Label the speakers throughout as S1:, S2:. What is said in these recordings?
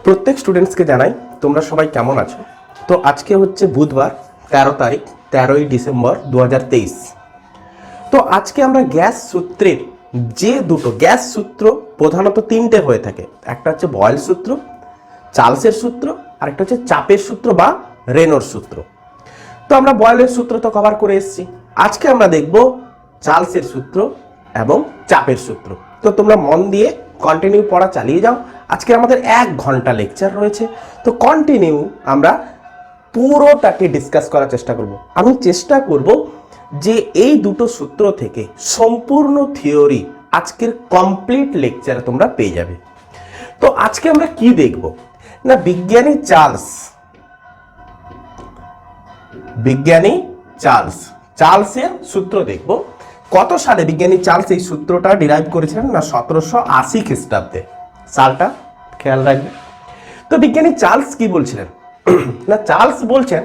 S1: প্রত্যেক স্টুডেন্টসকে জানাই তোমরা সবাই কেমন আছো। তো আজকে হচ্ছে বুধবার 13 তারিখ 13ই ডিসেম্বর 2023। তো আজকে আমরা গ্যাস সূত্রের যে দুটো গ্যাস সূত্র প্রধানত তিনটে হয়ে থাকে, একটা হচ্ছে বয়েল সূত্র, চার্লসের সূত্র, আর একটা হচ্ছে চাপের সূত্র বা রেনোর সূত্র। তো আমরা বয়েলের সূত্র তো কভার করে এসেছি, আজকে আমরা দেখব চার্লসের সূত্র এবং চাপের সূত্র। তো তোমরা মন দিয়ে কন্টিনিউ পড়া চালিয়ে যাও। আজকে আমাদের 1 ঘন্টা লেকচার রয়েছে, তো কন্টিনিউ আমরা পুরোটাকে ডিসকাস করার চেষ্টা করব। আমি চেষ্টা করব যে এই দুটো সূত্র থেকে সম্পূর্ণ থিওরি আজকের কমপ্লিট লেকচারে তোমরা পেয়ে যাবে। তো আজকে আমরা কি দেখব না, বিজ্ঞানী চার্লসের সূত্র দেখব। কত সালে বিজ্ঞানী চার্লস এই সূত্রটা ডিরাইভ করেছিলেন না 1780 খ্রিস্টাব্দে। সালটা খেয়াল রাখবে। তো বিজ্ঞানী চার্লস কি বলছিলেন না, চার্লস বলছেন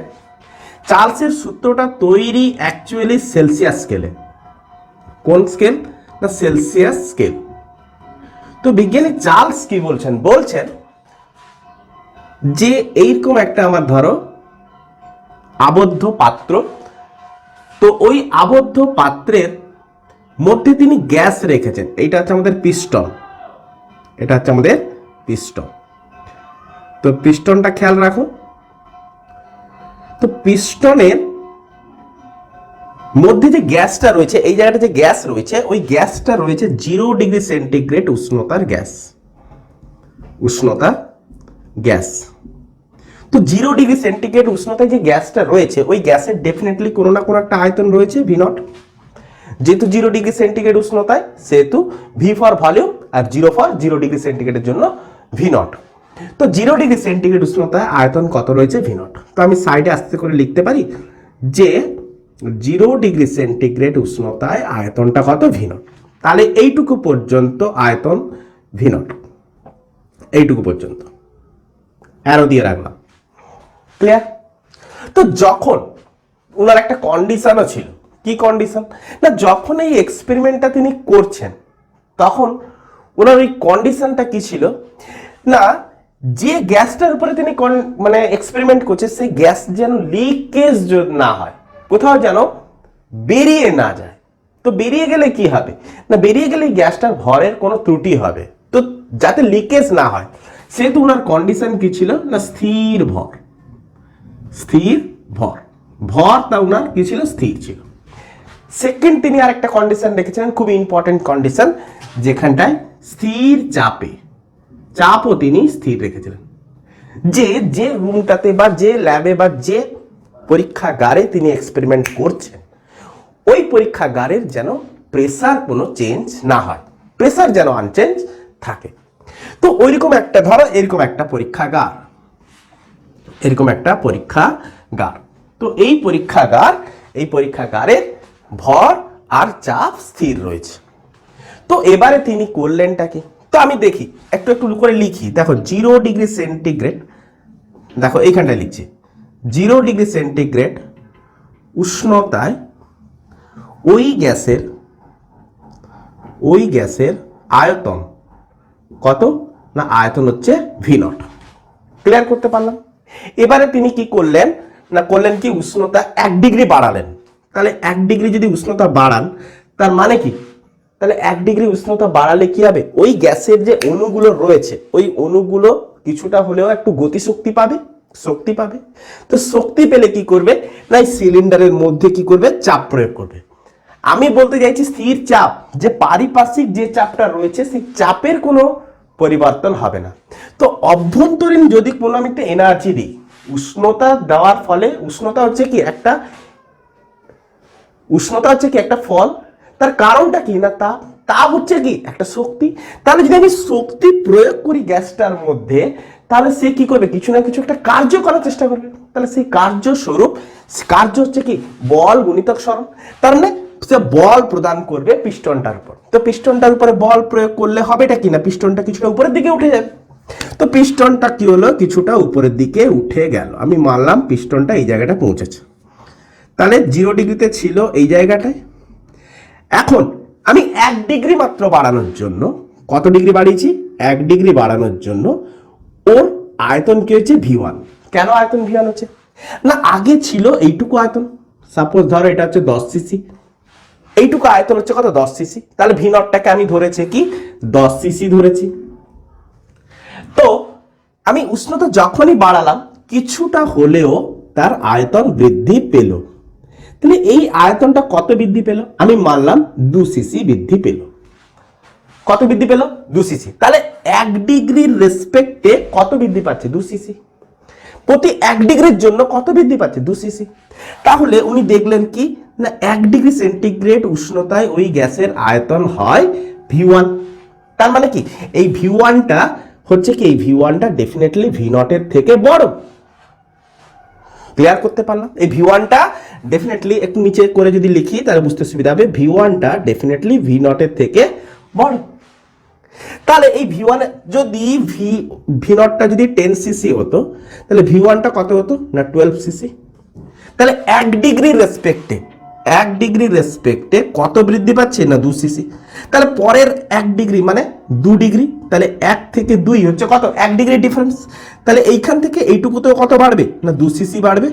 S1: চার্লসের সূত্রটা তৈরি অ্যাকচুয়ালি সেলসিয়াস স্কেলে। কোন স্কেল না, সেলসিয়াস স্কেল। তো বিজ্ঞানী চার্লস কি বলছেন যে এইরকম একটা আমার ধরো আবদ্ধ পাত্র, তো ওই আবদ্ধ পাত্রের মধ্যে তিনি গ্যাস রেখেছেন। এইটা হচ্ছে আমাদের পিস্টন, এটা হচ্ছে আমাদের পিস্টন। তো পিস্টনটা খেয়াল রাখো। তো পিস্টনের মধ্যে যে গ্যাসটা রয়েছে, এই জায়গাটা যে গ্যাস রয়েছে, ওই গ্যাসটা রয়েছে 0 ডিগ্রি সেন্টিগ্রেড উষ্ণতার গ্যাস। তো 0 ডিগ্রি সেন্টিগ্রেড উষ্ণতায় যে গ্যাসটা রয়েছে, ওই গ্যাসের ডেফিনেটলি কোনো না কোনো একটা আয়তন রয়েছে V0। যেহেতু 0 ডিগ্রি সেন্টিগ্রেড উষ্ণতায়, সেহেতু V ফর ভলিউম আর 0 ফর 0 ডিগ্রি সেন্টিগ্রেডের জন্য V0। তো 0 ডিগ্রি সেন্টিগ্রেড উষ্ণতায় আয়তন কত রয়েছে V0। তো আমি সাইডে আস্তে করে লিখতে পারি যে 0 ডিগ্রি সেন্টিগ্রেড উষ্ণতায় আয়তনটা কত V0। তাহলে এইটুকু পর্যন্ত আয়তন V0, এইটুকু পর্যন্ত অ্যারো দিয়ে রাখলাম। ক্লিয়ার? তো যখন ওনার একটা কন্ডিশনও ছিল, কি কন্ডিশন না, যখন এই এক্সপেরিমেন্টটা তিনি করছেন তখন ওনার ওই কন্ডিশনটা কি ছিল না, যে গ্যাসটার উপরে তিনি মানে এক্সপেরিমেন্ট করছে, সেই গ্যাস যেন লিকেজ না হয়, কোথাও যেন বেরিয়ে না যায়। তো বেরিয়ে গেলে কি হবে না, বেরিয়ে গেলে গ্যাসটার ভরের কোনো ত্রুটি হবে। তো যাতে লিকেজ না হয়, সেহেতু ওনার কন্ডিশন কি ছিল না, স্থির ভরটা ওনার কি ছিল, স্থির ছিল। সেকেন্ড তিনি আর একটা কন্ডিশন রেখেছিলেন, খুব ইম্পর্টেন্ট কন্ডিশন, যেখানটায় স্থির চাপও তিনি স্থির রেখেছিলেন। যে রুমটাতে বা যে ল্যাবে বা যে পরীক্ষাগারে তিনি এক্সপেরিমেন্ট করছেন, ওই পরীক্ষাগারের যেন প্রেসার কোনো চেঞ্জ না হয়, প্রেসার যেন আনচেঞ্জ থাকে। তো ওইরকম একটা ধরো এরকম একটা পরীক্ষাগার, তো এই পরীক্ষাগারের ভর আর চাপ স্থির রয়েছে। তো এবারে তিনি করলেনটা কি, তো আমি দেখি একটু করে লিখি। দেখো 0 ডিগ্রি সেন্টিগ্রেড, দেখো এইখানটায় লিখছি 0 ডিগ্রি সেন্টিগ্রেড উষ্ণতায় ওই গ্যাসের আয়তন কত না, আয়তন হচ্ছে V0। ক্লিয়ার করতে পারলাম? এবারে তিনি কি করলেন না, কি উষ্ণতা 1 ডিগ্রি বাড়ালেন। তাহলে 1 ডিগ্রি যদি উষ্ণতা বাড়ান, তার মানে কি, তাহলে 1 ডিগ্রি উষ্ণতা বাড়ালে কি হবে, ওই গ্যাসের যে অণুগুলো রয়েছে, ওই অণুগুলো কিছুটা হলেও একটু শক্তি পাবে। তো শক্তি পেলে কি করবে না, এই সিলিন্ডারের মধ্যে কি করবে, চাপ প্রয়োগ করবে। আমি বলতে চাইছি স্থির চাপ, যে পারিপার্শ্বিক যে চাপটা রয়েছে, সেই চাপের কোনো পরিবর্তন হবে না। তো অভ্যন্তরীণ যদি কোনো আমি একটা এনার্জি দিই, উষ্ণতা দেওয়ার ফলে, উষ্ণতা হচ্ছে কি একটা ফল, তার কারণটা কি না, তাপ হচ্ছে কি একটা শক্তি। তাহলে যদি আমি শক্তি প্রয়োগ করি গ্যাসটার মধ্যে, তাহলে সে কি করবে, কিছু না কিছু একটা কার্য করার চেষ্টা করবে। তাহলে সেই কার্য হচ্ছে কি, বল গুণিতক সরণ। তার মানে সে বল প্রদান করবে পিস্টনটার উপর। তো পিস্টনটার উপরে বল প্রয়োগ করলে হবেটা কি না, পিস্টনটা কিছুটা উপরের দিকে উঠে যাবে। তো পিস্টনটা কি হলো, কিছুটা উপরের দিকে উঠে গেল। আমি মানলাম পিস্টনটা এই জায়গাটা পৌঁছেছে। তাহলে 0 ডিগ্রিতে ছিল এই জায়গাটায়। এখন আমি 1 ডিগ্রি মাত্র বাড়ানোর জন্য, কত ডিগ্রি বাড়িয়েছি, 1 ডিগ্রি বাড়ানোর জন্য ওর আয়তন কি হচ্ছে V1। কেন আয়তন V1 হচ্ছে? না আগে ছিল এইটুকু আয়তন, সাপোজ ধরো এটা হচ্ছে 10 সিসি, এইটুকু আয়তন হচ্ছে কত 10 সিসি, তাহলে ভি নটটাকে আমি ধরেছি কি 10 সিসি ধরেছি। তো আমি উষ্ণতা যখনই বাড়ালাম কিছুটা হলেও তার আয়তন বৃদ্ধি পেল, তাহলে এই আয়তনটা কত বৃদ্ধি পেল? আমি মানলাম 2 সিসি বৃদ্ধি পেল। কত বৃদ্ধি পেল? 2 সিসি। তাহলে 1 ডিগ্রির রেসপেক্টে কত বৃদ্ধি পাচ্ছে? 2 সিসি। প্রতি 1 ডিগ্রির জন্য কত বৃদ্ধি পাচ্ছে? 2 সিসি। তাহলে উনি দেখলেন কি না 1 ডিগ্রি সেন্টিগ্রেড উষ্ণতায় ওই গ্যাসের আয়তন হয় V1। তার মানে কি এই V1টা হচ্ছে কি, এই V1টা ডেফিনেটলি V0 এর থেকে বড়। ক্লিয়ার করতে পারলাম? এই V1টা ডেফিনেটলি একটু নিচে করে যদি লিখি তাহলে বুঝতে সুবিধা হবে, V1টা ডেফিনেটলি V0 এর থেকে বড়। তাহলে এই V1 যদি V0টা যদি 10 সিসি হতো তাহলে V1টা কত হতো না 12 সিসি। তাহলে 1 ডিগ্রি রেসপেক্টে কত বৃদ্ধি পাচ্ছে না 2 সিসি। তাহলে পরের 1 ডিগ্রি মানে 2 ডিগ্রি, তাহলে 1 থেকে 2 হচ্ছে কত 1 ডিগ্রি ডিফারেন্স। তাহলে এইখান থেকে এইটুকুতেও কত বাড়বে না 2 সিসি বাড়বে,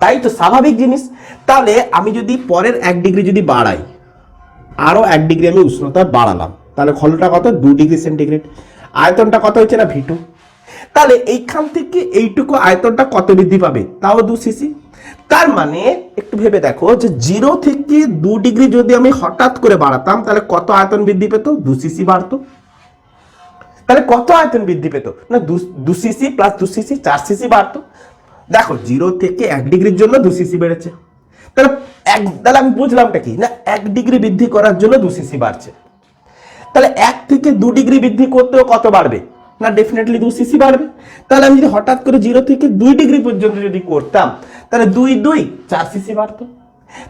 S1: তাই তো স্বাভাবিক জিনিস। তাহলে আমি যদি পরের 1 ডিগ্রি যদি বাড়াই, আরো 1 ডিগ্রি আমি উষ্ণতা বাড়ালাম, তাহলে খলটা কত 2 ডিগ্রি সেন্টিগ্রেড, আয়তনটা কত হচ্ছে না V2। তাহলে এইখান থেকে এইটুকু আয়তনটা কত বৃদ্ধি পাবে? তাও 2 সিসি। তার মানে একটু ভেবে দেখো যে 0 থেকে 2 ডিগ্রি যদি আমি হঠাৎ করে বাড়াতাম তাহলে কত আয়তন বৃদ্ধি পেত? 2 সিসি বাড়তো। তাহলে কত আয়তন বৃদ্ধি পেত না 2 সিসি প্লাস 2 সিসি 4 সিসি বাড়তো। দেখো 0 থেকে 1 ডিগ্রির জন্য 2 সিসি বেড়েছে, তাহলে আমি বুঝলামটা কি না 1 ডিগ্রি বৃদ্ধি করার জন্য 2 সিসি বাড়ছে। তাহলে 1 থেকে 2 ডিগ্রি বৃদ্ধি করতেও কত বাড়বে না ডেফিনেটলি 2 সিসি বাড়বে। তাহলে আমি যদি হঠাৎ করে 0 থেকে 2 ডিগ্রি পর্যন্ত যদি করতাম তাহলে 2 2 4 সিসি বাড়তো।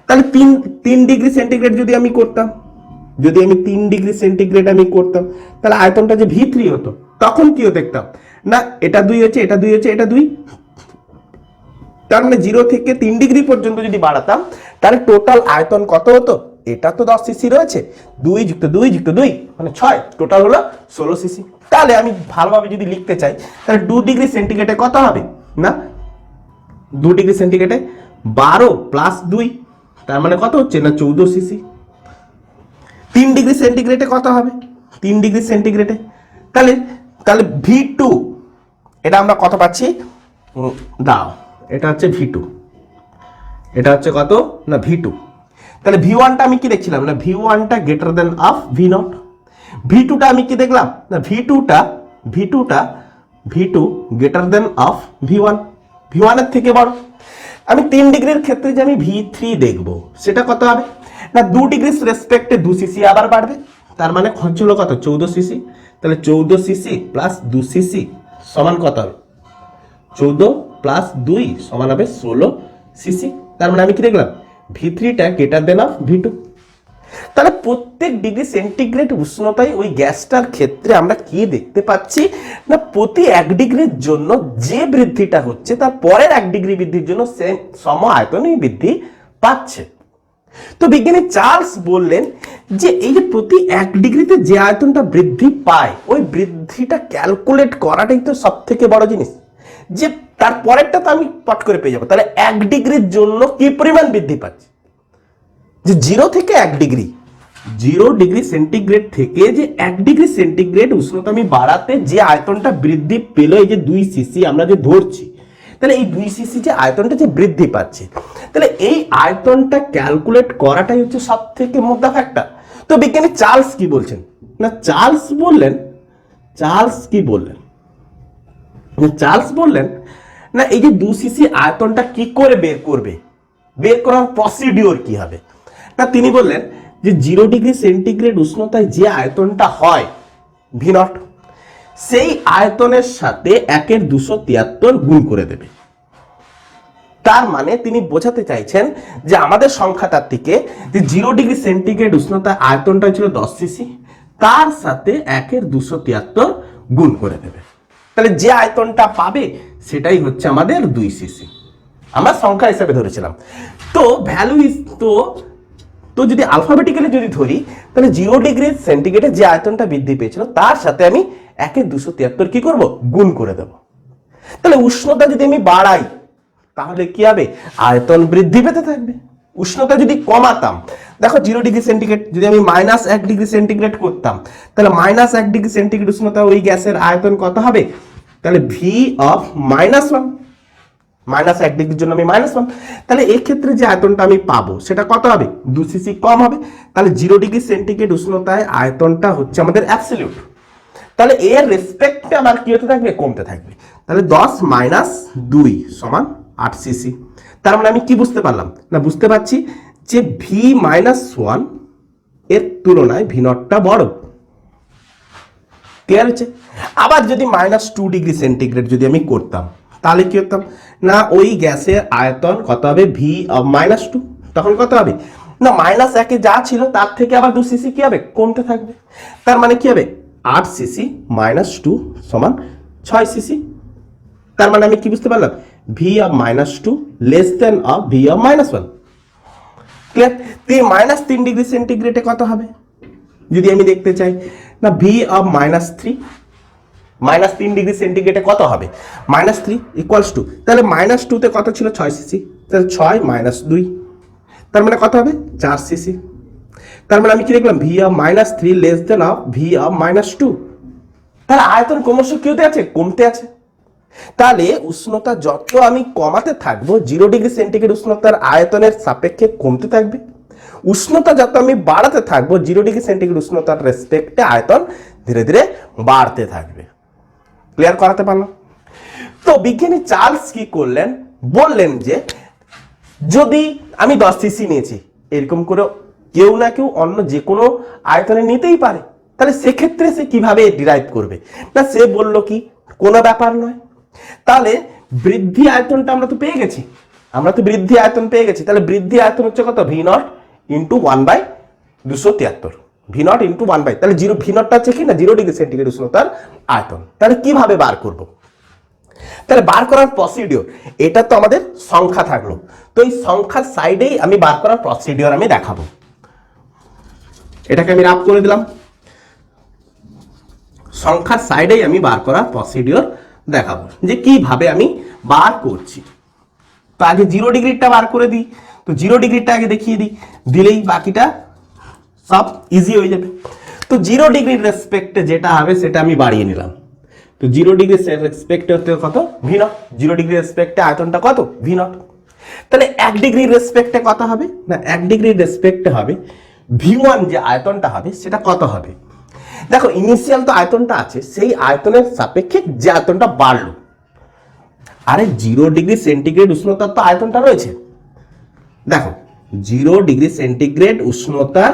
S1: তাহলে 3 ডিগ্রি সেন্টিগ্রেড যদি আমি করতাম, যদি আমি 3 ডিগ্রি সেন্টিগ্রেড আমি করতাম তাহলে আয়তনটা যে V3 হতো, তখন কি হতো দেখতাম না এটা 2 হচ্ছে, এটা 2 হচ্ছে, এটা 2। তার মানে 0 থেকে 3 ডিগ্রি পর্যন্ত যদি বাড়াতাম তাহলে টোটাল আয়তন কত হতো? এটা তো 10 সিসি রয়েছে, 2 যুক্ত 2 যুক্ত 2 মানে 6, টোটাল হলো 16 সিসি। তাহলে আমি ভালোভাবে যদি লিখতে চাই তাহলে 2 ডিগ্রি সেন্টিগ্রেডে কত হবে না 2 ডিগ্রি সেন্টিগ্রেডে 12 প্লাস 2, তার মানে কত হচ্ছে না 14 সিসি। 3 ডিগ্রি সেন্টিগ্রেডে কত হবে? 3 ডিগ্রি সেন্টিগ্রেডে তাহলে তাহলে V2 এটা আমরা কত পাচ্ছি দাও, এটা হচ্ছে V2, এটা হচ্ছে কত না V2। তাহলে V1টা আমি কি দেখছিলাম না V1টা গ্রেটার দেন অফ V0। V2টা আমি কি দেখলাম না V2 greater than of V1, V1 এর থেকে বড়। আমি 3 ডিগ্রির ক্ষেত্রে যে আমি V3 দেখব সেটা কত হবে না 2 ডিগ্রির রেসপেক্টে 2 সিসি আবার বাড়বে, তার মানে খরচ হলো কত 14 সিসি। তাহলে 14 সিসি প্লাস 2 সিসি সমান কত হবে? 14 প্লাস 2 সমান হবে 16 সিসি। তার মানে আমি কি দেখলাম V3টা গ্রেটার দেন অফ V2। তাহলে প্রত্যেক ডিগ্রি সেন্টিগ্রেড উষ্ণতায় ওই গ্যাসটার ক্ষেত্রে আমরা কি দেখতে পাচ্ছি না প্রতি 1 ডিগ্রির জন্য যে বৃদ্ধিটা হচ্ছে তার পরের 1 ডিগ্রি বৃদ্ধির জন্য সেম সম আয়তনই বৃদ্ধি পাচ্ছে। তো বিজ্ঞানী চার্লস বললেন যে এই যে প্রতি 1 ডিগ্রিতে যে আয়তনটা বৃদ্ধি পায় ওই বৃদ্ধিটা ক্যালকুলেট করাটাই তো সব থেকে বড় জিনিস, যে তার পরেরটা তো আমি পট করে পেয়ে যাবো। তাহলে 1 ডিগ্রির জন্য কি পরিমাণ বৃদ্ধি পাচ্ছে, যে 0 থেকে 1 ডিগ্রি 0 ডিগ্রি সেন্টিগ্রেড থেকে যে 1 ডিগ্রি সেন্টিগ্রেড উষ্ণতা আমি বাড়াতে যে আয়তনটা বৃদ্ধি পেল এই যে 2 সিসি আমরা যে ধরছি, তাহলে এই 2 সিসি যে আয়তনটা যে বৃদ্ধি পাচ্ছে তাহলে এই আয়তনটা ক্যালকুলেট করাটাই হচ্ছে সব থেকে মোদ্দা ফ্যাক্টর। তো বিজ্ঞানী চার্লস কি বলছেন না চার্লস বললেন না এই যে 2 সিসি আয়তনটা কি করে বের করার প্রসিডিওর কি হবে না তিনি বললেন যে 0 ডিগ্রি সেন্টিগ্রেড উষ্ণতায় যে আয়তনটা হয় V0 সেই আয়তনের সাথে 1/273 গুণ করে দেবে। তার মানে তিনি বোঝাতে চাইছেন যে আমাদের সংখ্যাতাত্ত্বিকে যে 0 ডিগ্রি সেন্টিগ্রেড উষ্ণতায় আয়তনটা ছিল 10 সিসি, তার সাথে 1/273 গুণ করে দেবে। তাহলে যে আয়তনটা পাবে সেটাই হচ্ছে আমাদের 2 সিসি, আমরা সংখ্যা হিসাবে ধরেছিলাম। তো ভ্যালু ইজ তো যদি আলফাবেটিক্যালি যদি ধরি তাহলে 0 ডিগ্রি সেন্টিগ্রেডে যে আয়তনটা বৃদ্ধি পেয়েছিল তার সাথে আমি 1/273 কি করব গুণ করে দেব। তাহলে উষ্ণতা যদি আমি বাড়াই তাহলে কি হবে, আয়তন বৃদ্ধি পেতে থাকবে। উষ্ণতা যদি কমাতাম, দেখো 0°C যদি আমি -1°C করতাম, তাহলে -1°C উষ্ণতা ওই গ্যাসের আয়তন কত হবে, তাহলে ভি অফ -1, -1°C জন্য আমি -1, তাহলে এই ক্ষেত্রে যে আয়তনটা আমি পাবো সেটা কত হবে, 2cc কম হবে। তাহলে 0°C উষ্ণতায় আয়তনটা হচ্ছে আমাদের অ্যাবসলিউট, তাহলে এর রেসপেক্টে আমার কি হতে থাকবে, কমতে থাকবে। তাহলে 10 - 2 সমান 8cc। তার মানে আমি কি বুঝতে পারলাম না, বুঝতে পারছি যে V-1 এর তুলনায় V0টা বড়। ক্লিয়ার হচ্ছে? আবার যদি -2°C যদি আমি করতাম তাহলে কি হতাম না, ওই গ্যাসের আয়তন কত হবে, V-2, তখন কত হবে না, -1 যা ছিল তার থেকে আবার 2cc কি হবে, কমতে থাকবে। তার মানে কি হবে, 8cc - 2 সমান 6cc। তার মানে আমি কি বুঝতে পারলাম, V-2 less than of V-1। Clear? -3°C কত হবে যদি আমি দেখতে চাই না, V-3, -3°C কত হবে, -3 = 2, তাহলে -2 তে কত ছিল, 6cc, তাহলে 6 - 2, তার মানে কত হবে, 4cc। তার মানে আমি কি দেখলাম, V-3 less than of V-2। তাহলে আয়তন ক্রমশ কি হতে আছে, কমতে আছে। তাহলে উষ্ণতা যত আমি কমাতে থাকবো 0°C উষ্ণতার আয়তনের সাপেক্ষে কমতে থাকবে, উষ্ণতা যত আমি বাড়াতে থাকবো 0°C উষ্ণতার রেসপেক্টে আয়তন ধীরে ধীরে বাড়তে থাকবে। ক্লিয়ার করাতে পারলাম? তো বিজ্ঞানী চার্লস কি করলেন, বললেন যে যদি আমি 10cc নিয়েছি, এরকম করে কেউ না কেউ অন্য যে কোনো আয়তনে নিতেই পারে, তাহলে সেক্ষেত্রে সে কিভাবে ডিরাইভ করবে না, সে বলল কি কোনো ব্যাপার নয়, তাহলে বৃদ্ধি আয়তনটা আমরা তো পেয়ে গেছি, বৃদ্ধি আয়তন পেয়ে গেছি, তাহলে বৃদ্ধি আয়তন হচ্ছে কত, V0 × 1/273, V0 × 1/, তাহলে V0টা হচ্ছে কি না 0°C উষ্ণতার আয়তন। তাহলে কিভাবে বার করব, তাহলে বার করার প্রসিডিওর, এটা তো আমাদের সংখ্যা থাকলো, তো এই সংখ্যার সাইডেই আমি বার করার প্রসিডিওর আমি দেখাবো। এটাকে আমি রাফ করে দিলাম, সংখ্যার সাইডেই আমি বার করার প্রসিডিওর দেখাবো যে কিভাবে আমি বার করছি। তো আগে 0°টা বার করে দিই, তো 0°টা আগে দেখিয়ে দিই, দিলেই বাকিটা সব ইজি হয়ে যাবে। তো 0° রেসপেক্টে যেটা হবে সেটা আমি বাড়িয়ে নিলাম, তো 0° রেসপেক্টে হতে কত, V0, 0° রেসপেক্টে আয়তনটা কত, V0। তাহলে 1° রেসপেক্টে কত হবে না, 1° রেসপেক্টে হবে V1, যে আয়তনটা হবে সেটা কত হবে, দেখো ইনিশিয়াল তো আয়তনটা আছে, সেই আয়তনের সাপেক্ষে যে আয়তনটা বাড়লো, আরে 0°C উষ্ণতার তো আয়তনটা রয়েছে, দেখো 0°C উষ্ণতার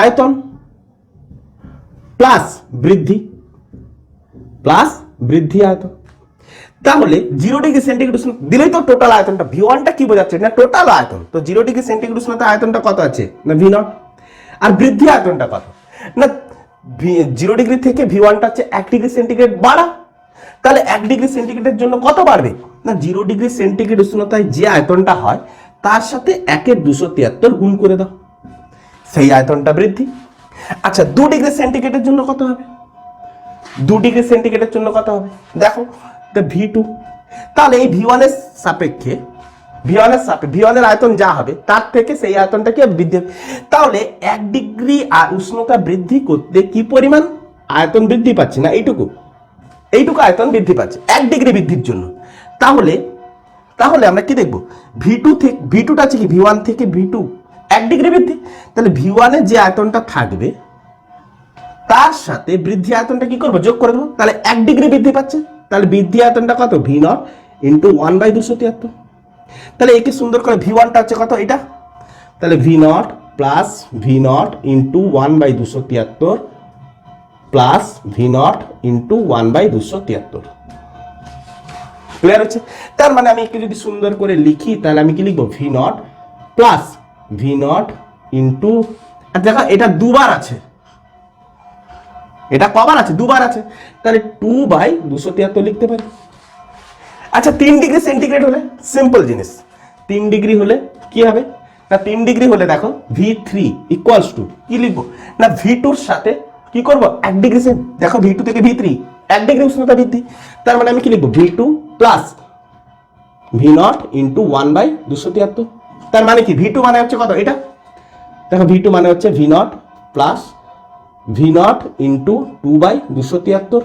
S1: আয়তন প্লাস বৃদ্ধি আয়তন, তাহলে 0°C উষ্ণতা দিলেই তো টোটাল আয়তনটা, V1টা কি বোঝাচ্ছে না, টোটাল আয়তন, তো 0°C উষ্ণতার আয়তনটা কত আছে না V0, আর বৃদ্ধি আয়তনটা কত না 0° থেকে V1টা হচ্ছে 1°C বাড়া, তাহলে 1°C জন্য কত বাড়বে না 0°C উষ্ণতায় যে আয়তনটা হয় তার সাথে 1/273 গুণ করে দাও, সেই আয়তনটা বৃদ্ধি। আচ্ছা 2°C জন্য কত হবে, 2°C জন্য কত হবে, দেখো V2, তাহলে এই V1 এর সাপেক্ষে V1 এর আয়তন যা হবে তার থেকে সেই আয়তনটা কি বৃদ্ধি হবে, তাহলে 1° উষ্ণতা বৃদ্ধি করতে কি পরিমাণ আয়তন বৃদ্ধি পাচ্ছে না, এইটুকু আয়তন বৃদ্ধি পাচ্ছে 1° বৃদ্ধির জন্য। তাহলে আমরা কি দেখবো, V2টা আছে কি V1 থেকে V2 1° বৃদ্ধি, তাহলে V1 এর যে আয়তনটা থাকবে তার সাথে বৃদ্ধি আয়তনটা কি করবো, যোগ করে দেবো, তাহলে 1° বৃদ্ধি পাচ্ছে, তাহলে বৃদ্ধি আয়তনটা কত, V0 × 1/273, তাহলে একে সুন্দর করে V1টা হচ্ছে কত, এটা, তাহলে V0 + V0 × 1/273 plus V0 × 1/273, clear হচ্ছে? তার মানে আমি একে যদি সুন্দর করে লিখি তাহলে আমি কি লিখবো, V0 + V0 × দেখো এটা দুবার আছে, এটা কবার আছে, দুবার আছে, তাহলে 2/273 লিখতে পারি। আচ্ছা 3°C হলে সিম্পল জিনিস, 3° হলে কি হবে না, 3° হলে দেখো V3 = কি লিখবো না, V2 এর সাথে কি করব 1°, দেখো V2 থেকে V3 1 ডিগ্রি উষ্ণতা বৃদ্ধি। তার মানে আমি কি লিখবো V two plus V not into 1/273। তার মানে কি ভি টু মানে হচ্ছে কত, এটা দেখো ভি টু মানে হচ্ছে V naught plus V not into 2/273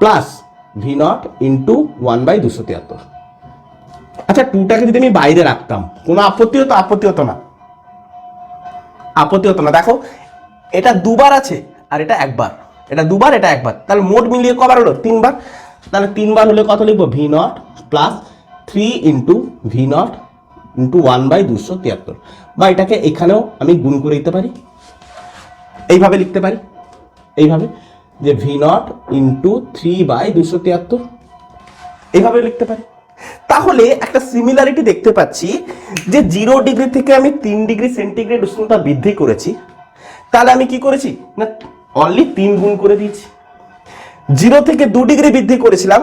S1: plus V not into 1/273। আচ্ছা, টুটাকে যদি আমি বাইরে রাখতাম কোনো আপত্তি হতো? আপত্তি হতো না, আপত্তি হতো না। দেখো এটা দুবার আছে আর এটা একবার, এটা দুবার এটা একবার, তাহলে মোট মিলিয়ে কবার হলো? 3বার। তাহলে 3বার হলে কত লিখবো? V naught plus 3 into V naught into 1/273। বা এটাকে এখানেও আমি গুণ করে দিতে পারি, এইভাবে লিখতে পারি, এইভাবে যে ভি নট ইন্টু 3/273, এইভাবে লিখতে পারি। তাহলে একটা সিমিলারিটি দেখতে পাচ্ছি যে 0 ডিগ্রি থেকে আমি 3 ডিগ্রি সেন্টিগ্রেড উষ্ণতা বৃদ্ধি করেছি, তাহলে আমি কি করেছি না অনলি 3 গুণ করে দিয়েছি। 0 থেকে 2 ডিগ্রি বৃদ্ধি করেছিলাম,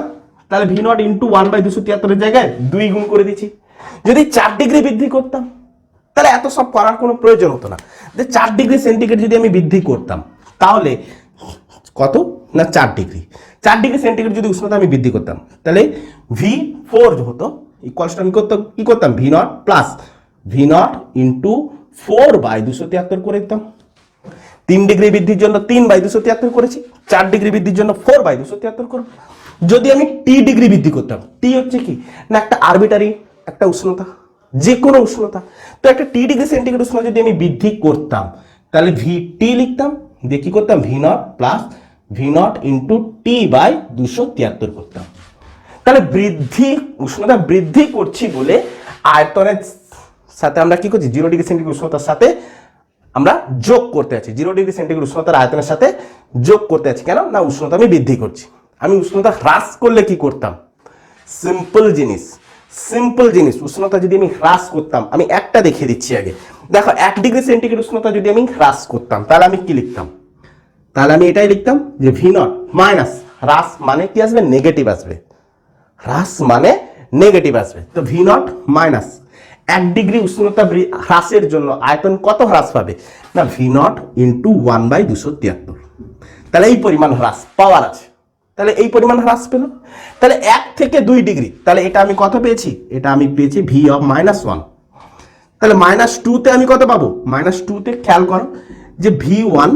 S1: তাহলে ভি নট ইন্টু 1/273 এর জায়গায় 2 গুণ করে দিয়েছি। যদি 4 ডিগ্রি বৃদ্ধি করতাম তাহলে এত সব করার কোনো প্রয়োজন হতো না। যে 4 ডিগ্রি সেন্টিগ্রেড যদি আমি বৃদ্ধি করতাম তাহলে কত না 4 ডিগ্রি, 4 ডিগ্রি সেন্টিগ্রেড যদি উষ্ণতা আমি বৃদ্ধি করতাম তাহলে V4 হতো ইকুয়ালস আমি কি করতাম V naught plus V not into 4/273 করে দিতাম। 3 ডিগ্রি বৃদ্ধির জন্য 3/273 করেছি, 4 ডিগ্রি বৃদ্ধির জন্য 4/273 করব। যদি আমি টি ডিগ্রি বৃদ্ধি করতাম, টি হচ্ছে কি না একটা আরবিটারি একটা উষ্ণতা, যে কোনো উষ্ণতা, তো একটা টি ডিগ্রি সেন্টিগ্রেড উষ্ণতা যদি আমি বৃদ্ধি করতাম তাহলে ভি টি লিখতাম, দিয়ে কি করতাম V naught plus V not into T/273 করতাম। তাহলে বৃদ্ধি উষ্ণতা বৃদ্ধি করছি বলে আয়তনের সাথে আমরা কি করছি 0 ডিগ্রি সেন্টিগ্রেড উষ্ণতার সাথে আমরা যোগ করতে আছি, 0 ডিগ্রি সেন্টিগ্রেড উষ্ণতার আয়তনের সাথে যোগ করতে আছি। কেন না উষ্ণতা আমি বৃদ্ধি করছি। আমি উষ্ণতা হ্রাস করলে কি করতাম? সিম্পল জিনিস, সিম্পল জিনিস, উষ্ণতা যদি আমি হ্রাস করতাম, আমি একটা দেখিয়ে দিচ্ছি আগে। দেখো 1 ডিগ্রি সেন্টিগ্রেড উষ্ণতা যদি আমি হ্রাস করতাম তাহলে আমি কি লিখতাম? তাহলে আমি এটাই লিখতাম যে ভি নট মাইনাস হ্রাস মানে কি আসবে? নেগেটিভ আসবে, হ্রাস মানে নেগেটিভ আসবে। তো ভি নট মাইনাস 1 ডিগ্রি উষ্ণতা হ্রাসের জন্য আয়তন কত হ্রাস পাবে না ভি নট ইন্টু 1/273। তাহলে এই পরিমাণ হ্রাস পাওয়ার আছে, তাহলে এই পরিমাণ হ্রাস পেল। তাহলে 1 থেকে 2 ডিগ্রি, তাহলে এটা আমি কত পেয়েছি? এটা আমি পেয়েছি ভি অফ -1। তাহলে -2তে আমি কত পাবো? -2তে খেয়াল করো যে V1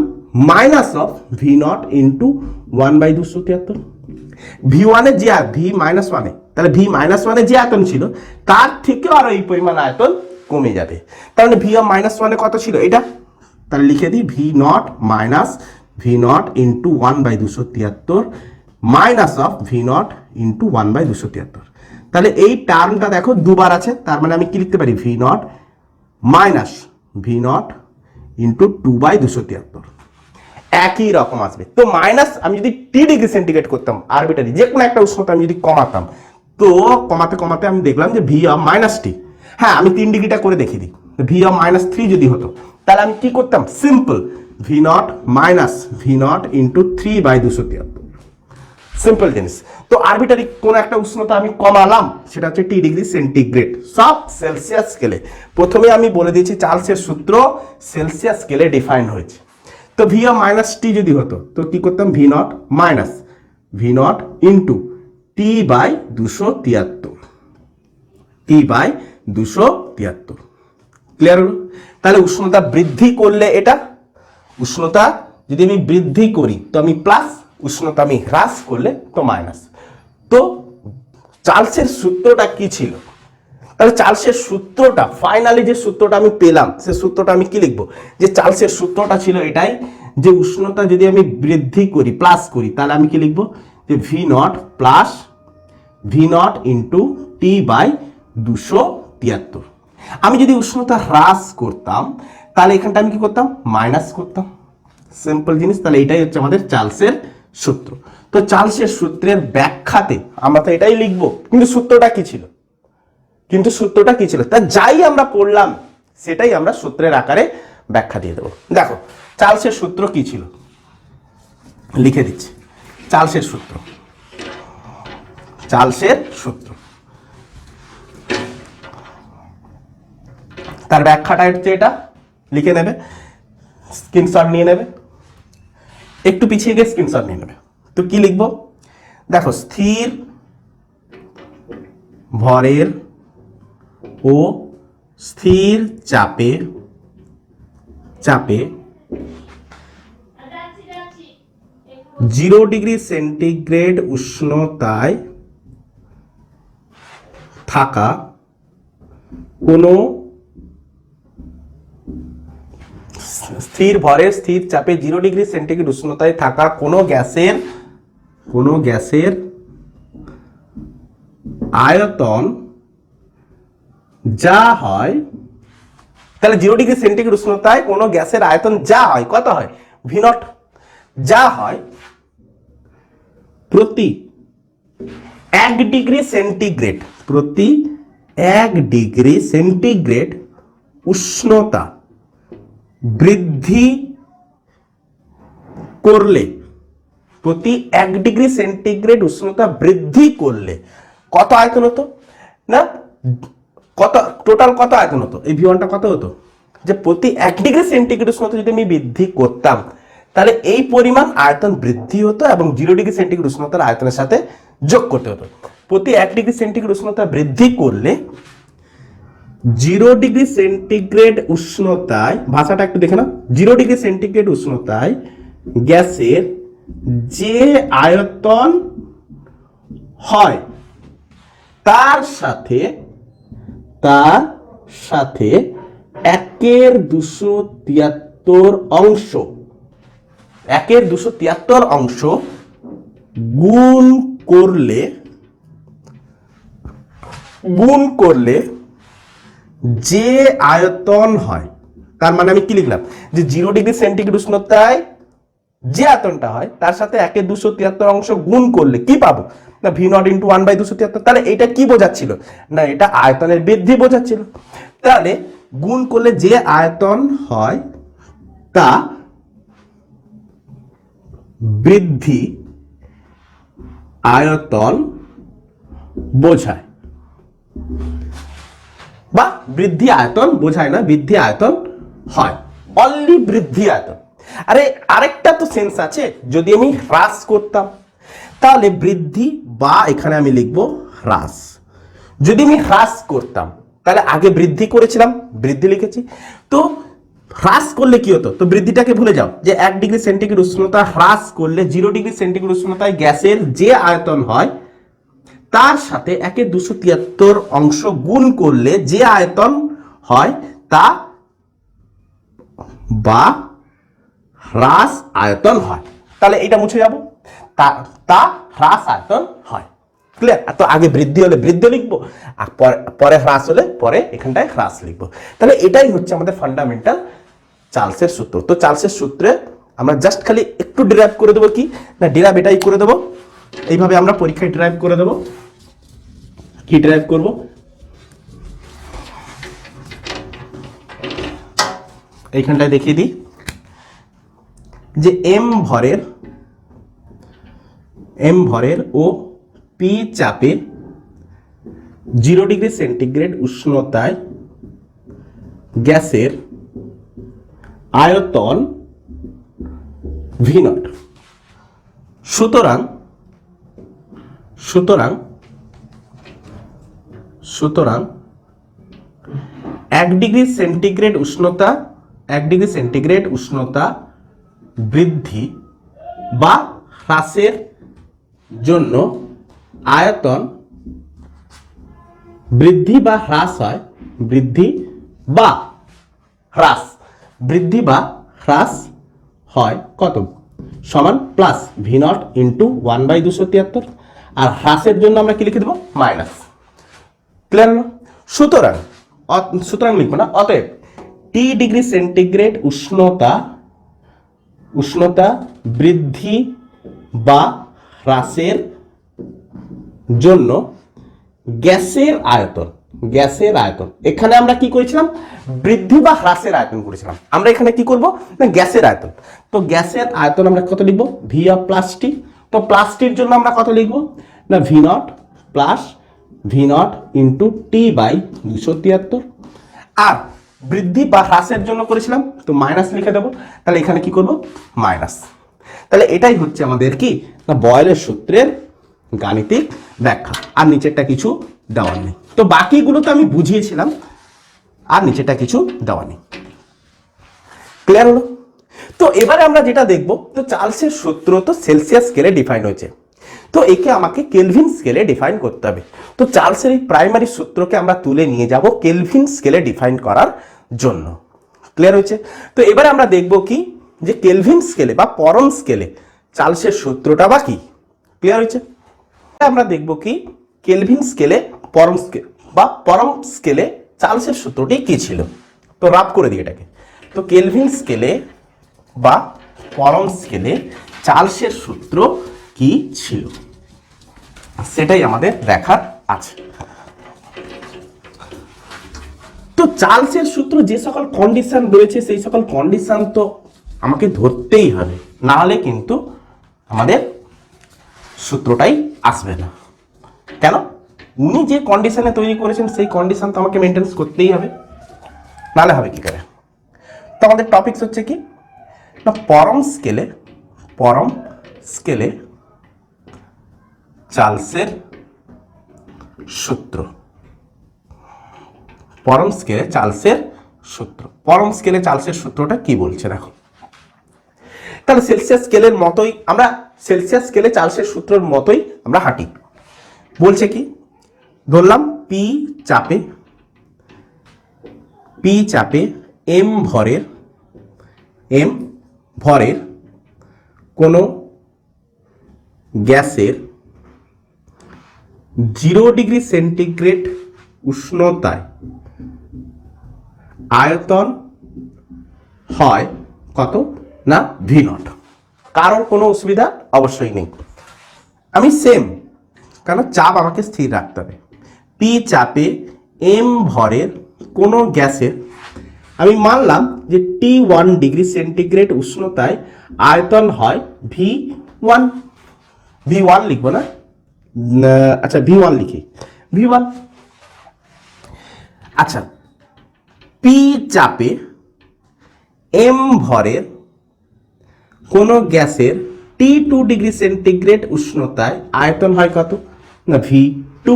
S1: minus of V naught into 1/273। V1 এর যে V-1 তাহলে V-1 যে আয়তন ছিল তার থেকেও আরো এই পরিমাণ আয়তন কমে যাবে। তাহলে ভি অফ -1 কত ছিল? এটা তাহলে লিখে দিই V naught minus V naught into 1/273 minus of V naught into 1/273। তাহলে এই টার্মটা দেখো দুবার আছে, তার মানে আমি কি লিখতে পারি? V naught minus V naught into 2/273 একই রকম আসবে। তো মাইনাস আমি যদি টি ডিগ্রি সেন্টিগ্রেড করতাম আরবিটারি যে কোনো একটা উষ্ণতা আমি যদি কমাতাম, তো কমাতে কমাতে আমি দেখলাম যে ভি অফ -T, হ্যাঁ আমি 3 ডিগ্রিটা করে দেখিয়ে দিই, ভি অফ -3 যদি হতো তাহলে আমি কি করতাম? Simple V naught minus V naught into 3/273, simple জিনিস। তো আরবিটারি কোন একটা উষ্ণতা আমি কমালাম, সেটা হচ্ছে টি ডিগ্রি সেন্টিগ্রেড, সব সেলসিয়াস স্কেলে। প্রথমে আমি বলে দিয়েছি চার্লসের সূত্র সেলসিয়াস স্কেলে ডিফাইন হয়েছে। তো ভি অফ -T যদি হতো তো কি করতাম? V naught minus V naught into T/273, T/273। Clear হলো? তাহলে উষ্ণতা বৃদ্ধি করলে এটা, উষ্ণতা যদি আমি বৃদ্ধি করি তো আমি প্লাস, উষ্ণতা আমি হ্রাস করলে তো মাইনাস। তো চার্লসের সূত্রটা কি ছিল? তাহলে চার্লসের সূত্রটা ফাইনালি যে সূত্রটা আমি পেলাম সে সূত্রটা আমি কি লিখবো? যে চার্লসের সূত্রটা ছিল এটাই যে উষ্ণতা যদি আমি বৃদ্ধি করি প্লাস করি তাহলে আমি কি লিখবো? যে V naught plus V not into T/273। আমি যদি উষ্ণতা হ্রাস করতাম তাহলে এখানটা আমি কি করতাম? মাইনাস করতাম, সিম্পল জিনিস। তাহলে এটাই হচ্ছে আমাদের চার্লসের সূত্র। তো চার্লসের সূত্রের ব্যাখ্যাতে আমরা তো এটাই লিখবো, কিন্তু সূত্রটা কি ছিল? তা যাই আমরা পড়লাম সেটাই আমরা সূত্রের আকারে ব্যাখ্যা দিয়ে দেবো। দেখো চার্লসের সূত্র কি ছিল, লিখে দিচ্ছি। চার্লসের সূত্র তার ব্যাখ্যাটা হচ্ছে এটা, লিখে নেবে, স্ক্রিনশট নিয়ে নেবে, একটু পিছিয়ে গিয়ে স্ক্রিনশট নিয়ে নেবে। তো কি লিখবো, দেখো স্থির ভরের ও স্থির চাপে চাপে 0 ডিগ্রি সেন্টিগ্রেড উষ্ণতায় থাকা কোনো স্থির ভরের স্থির চাপে 0 ডিগ্রি সেন্টিগ্রেড উষ্ণতায় থাকা কোনো গ্যাসের আয়তন যা হয়, তাহলে 0 ডিগ্রি সেন্টিগ্রেড উষ্ণতায় কোনো গ্যাসের আয়তন যা হয় কত হয়, ভি নট, যা হয় প্রতি 1 ডিগ্রি সেন্টিগ্রেড, প্রতি 1 ডিগ্রি সেন্টিগ্রেড উষ্ণতা বৃদ্ধি করলে, প্রতি 1 ডিগ্রি সেন্টিগ্রেড উষ্ণতা বৃদ্ধি করলে কত আয়তন হতো না, কত টোটাল কত আয়তন হতো, এই ভি1টা কত হতো, যে প্রতি 1 ডিগ্রি সেন্টিগ্রেড উষ্ণতা যদি আমি বৃদ্ধি করতাম তাহলে এই পরিমাণ আয়তন বৃদ্ধি হতো এবং 0 ডিগ্রি সেন্টিগ্রেড উষ্ণতার আয়তনের সাথে যোগ করতে হতো। প্রতি 1 ডিগ্রি সেন্টিগ্রেড উষ্ণতা বৃদ্ধি করলে 0 ডিগ্রি সেন্টিগ্রেড উষ্ণতায়, ভাষাটা একটু দেখে না, 0 ডিগ্রি সেন্টিগ্রেড উষ্ণতায় গ্যাসের যে আয়তন হয় তার সাথে 1/273 অংশ, 1/273 অংশ গুণ করলে যে আয়তন হয়, তার মানে আমি কি লিখলাম, যে 0 ডিগ্রি সেন্টিগ্রেড উষ্ণতায় যে আয়তনটা হয় তার সাথে 1/273 অংশ গুণ করলে কি পাবো না, ভি নট ইন্টু 1/273। তাহলে এটা কি বোঝাচ্ছিল না, এটা আয়তনের বৃদ্ধি বোঝাচ্ছিল। তাহলে গুণ করলে যে আয়তন হয় তা বৃদ্ধি আয়তন বোঝায়, বা বৃদ্ধি আয়তন বোঝায় না, বৃদ্ধি আয়তন হয়, অনলি বৃদ্ধি আয়তন। আরে আরেকটা তো সেন্স আছে, যদি আমি হ্রাস করতাম তাহলে বৃদ্ধি, বা এখানে আমি লিখব হ্রাস, যদি আমি হ্রাস করতাম তাহলে আগে বৃদ্ধি করেছিলাম, বৃদ্ধি লিখেছি, তো হ্রাস করলে কি হতো, তো বৃদ্ধিটাকে ভুলে যাও, যে 1 ডিগ্রি সেন্টিগ্রেড উষ্ণতা হ্রাস করলে 0 ডিগ্রি সেন্টিগ্রেড উষ্ণতায় গ্যাসের যে আয়তন হয় তার সাথে 1/273 অংশ গুণ করলে যে আয়তন হয় তা বা হ্রাস আয়তন হয়। তাহলে এটা মুছে যাব, তা হ্রাস আয়তন হয়। ক্লিয়ার? তো আগে বৃদ্ধি হলে বৃদ্ধি লিখবো, আর পরে হ্রাস হলে পরে এখানটায় হ্রাস লিখবো। তাহলে এটাই হচ্ছে আমাদের ফান্ডামেন্টাল চার্লসের সূত্র। তো চার্লসের সূত্রে আমরা জাস্ট খালি একটু ডিরাইভ করে দেবো, কি না, ডিরাইভ এটাই করে দেবো, এইভাবে আমরা পরীক্ষায় ডিরাইভ করে দেবো। কি ডিরাইভ করব, এইখানটায় দেখিয়ে দিই, যে এম ভরের ও পি চাপে 0 ডিগ্রি সেন্টিগ্রেড উষ্ণতায় গ্যাসের আয়তন ভি নট। সুতরাং 1 ডিগ্রি সেন্টিগ্রেড উষ্ণতা বৃদ্ধি বা হ্রাসের জন্য আয়তন বৃদ্ধি বা হ্রাস হয়, বৃদ্ধি বা হ্রাস হয় কত, সমান প্লাস ভি নট ইন্টু 1/273, আর হ্রাসের জন্য আমরা কি লিখে দেবো, মাইনাস। ক্লিয়ার না? সুতরাং লিখবো না, অতএব টি ডিগ্রি সেন্টিগ্রেড উষ্ণতা বৃদ্ধি বা হ্রাসের জন্য গ্যাসের আয়তন, এখানে আমরা কি করেছিলাম, বৃদ্ধি বা হ্রাসের আয়তন করেছিলাম, আমরা এখানে কি করব না, গ্যাসের আয়তন। তো গ্যাসের আয়তন আমরা কত লিখবো, ভি অফ প্লাস টি। তো প্লাস টির জন্য আমরা কত লিখবো না, V not plus V not into T by 273, আর বৃদ্ধি বা হ্রাসের জন্য করেছিলাম তো মাইনাস লিখে দেবো। তাহলে এখানে কি করব, মাইনাস। তাহলে এটাই হচ্ছে আমাদের কি না বয়েলের সূত্রের গাণিতিক ব্যাখ্যা, আর নিচেরটা কিছু দেওয়ার নেই। তো বাকিগুলো তো আমি বুঝিয়েছিলাম, আর নিচেরটা কিছু দেওয়া নেই। ক্লিয়ার হলো? তো এবারে আমরা যেটা দেখব, তো চার্লসের সূত্র তো সেলসিয়াস স্কেলে ডিফাইন হয়েছে, তো একে আমাকে কেলভিন স্কেলে ডিফাইন করতে হবে। তো চার্লসের এই প্রাইমারি সূত্রকে আমরা তুলে নিয়ে যাব কেলভিন স্কেলে ডিফাইন করার জন্য। ক্লিয়ার হয়েছে? তো এবারে আমরা দেখব কি যে কেলভিন স্কেলে বা পরম স্কেলে চার্লসের সূত্রটা বা কি। ক্লিয়ার হয়েছে? আমরা দেখব কি কেলভিন স্কেলে পরম স্কেল বা পরম স্কেলে চার্লসের সূত্রটি কি ছিল। তো রাব করে দিই এটাকে। তো কেলভিন স্কেলে বা পরম স্কেলে চার্লসের সূত্র কি ছিল সেটাই আমাদের দেখার আছে। তো চার্লসের সূত্র যে সকল কন্ডিশন রয়েছে সেই সকল কন্ডিশন তো আমাকে ধরতেই হবে, না হলে কিন্তু আমাদের সূত্রটাই আসবে না। কেন? উনি যে কন্ডিশনে তৈরি করেছেন সেই কন্ডিশন তো আমাকে মেনটেন করতেই হবে, নাহলে হবে কি করে। তো আমাদের টপিকস হচ্ছে কি না পরম স্কেলে চার্লসের সূত্র। পরম স্কেলে চার্লসের সূত্র, পরম স্কেলে চার্লসের সূত্রটা কি বলছে দেখো। তাহলে সেলসিয়াস স্কেলের মতোই আমরা সেলসিয়াস স্কেলে চার্লসের সূত্রের মতোই আমরা হাঁটি। বলছে কি ধরলাম পি চাপে এম ভরের কোনো গ্যাসের 0 ডিগ্রি সেন্টিগ্রেড উষ্ণতায় আয়তন হয় কত না ভি নট। কারোর কোনো অসুবিধা অবশ্যই নেই, আমি সেম, কারণ চাপ আমাকে স্থির রাখতে হবে। পি চাপে এম ভরের কোনো গ্যাসের, আমি মানলাম যে T1 ডিগ্রি সেন্টিগ্রেড উষ্ণতায় আয়তন হয় V1 লিখবো না, আচ্ছা V1 লিখি, V1। আচ্ছা পি চাপে এম ভরের কোনো গ্যাসের T2 ডিগ্রি সেন্টিগ্রেড উষ্ণতায় আয়তন হয় কত না V2।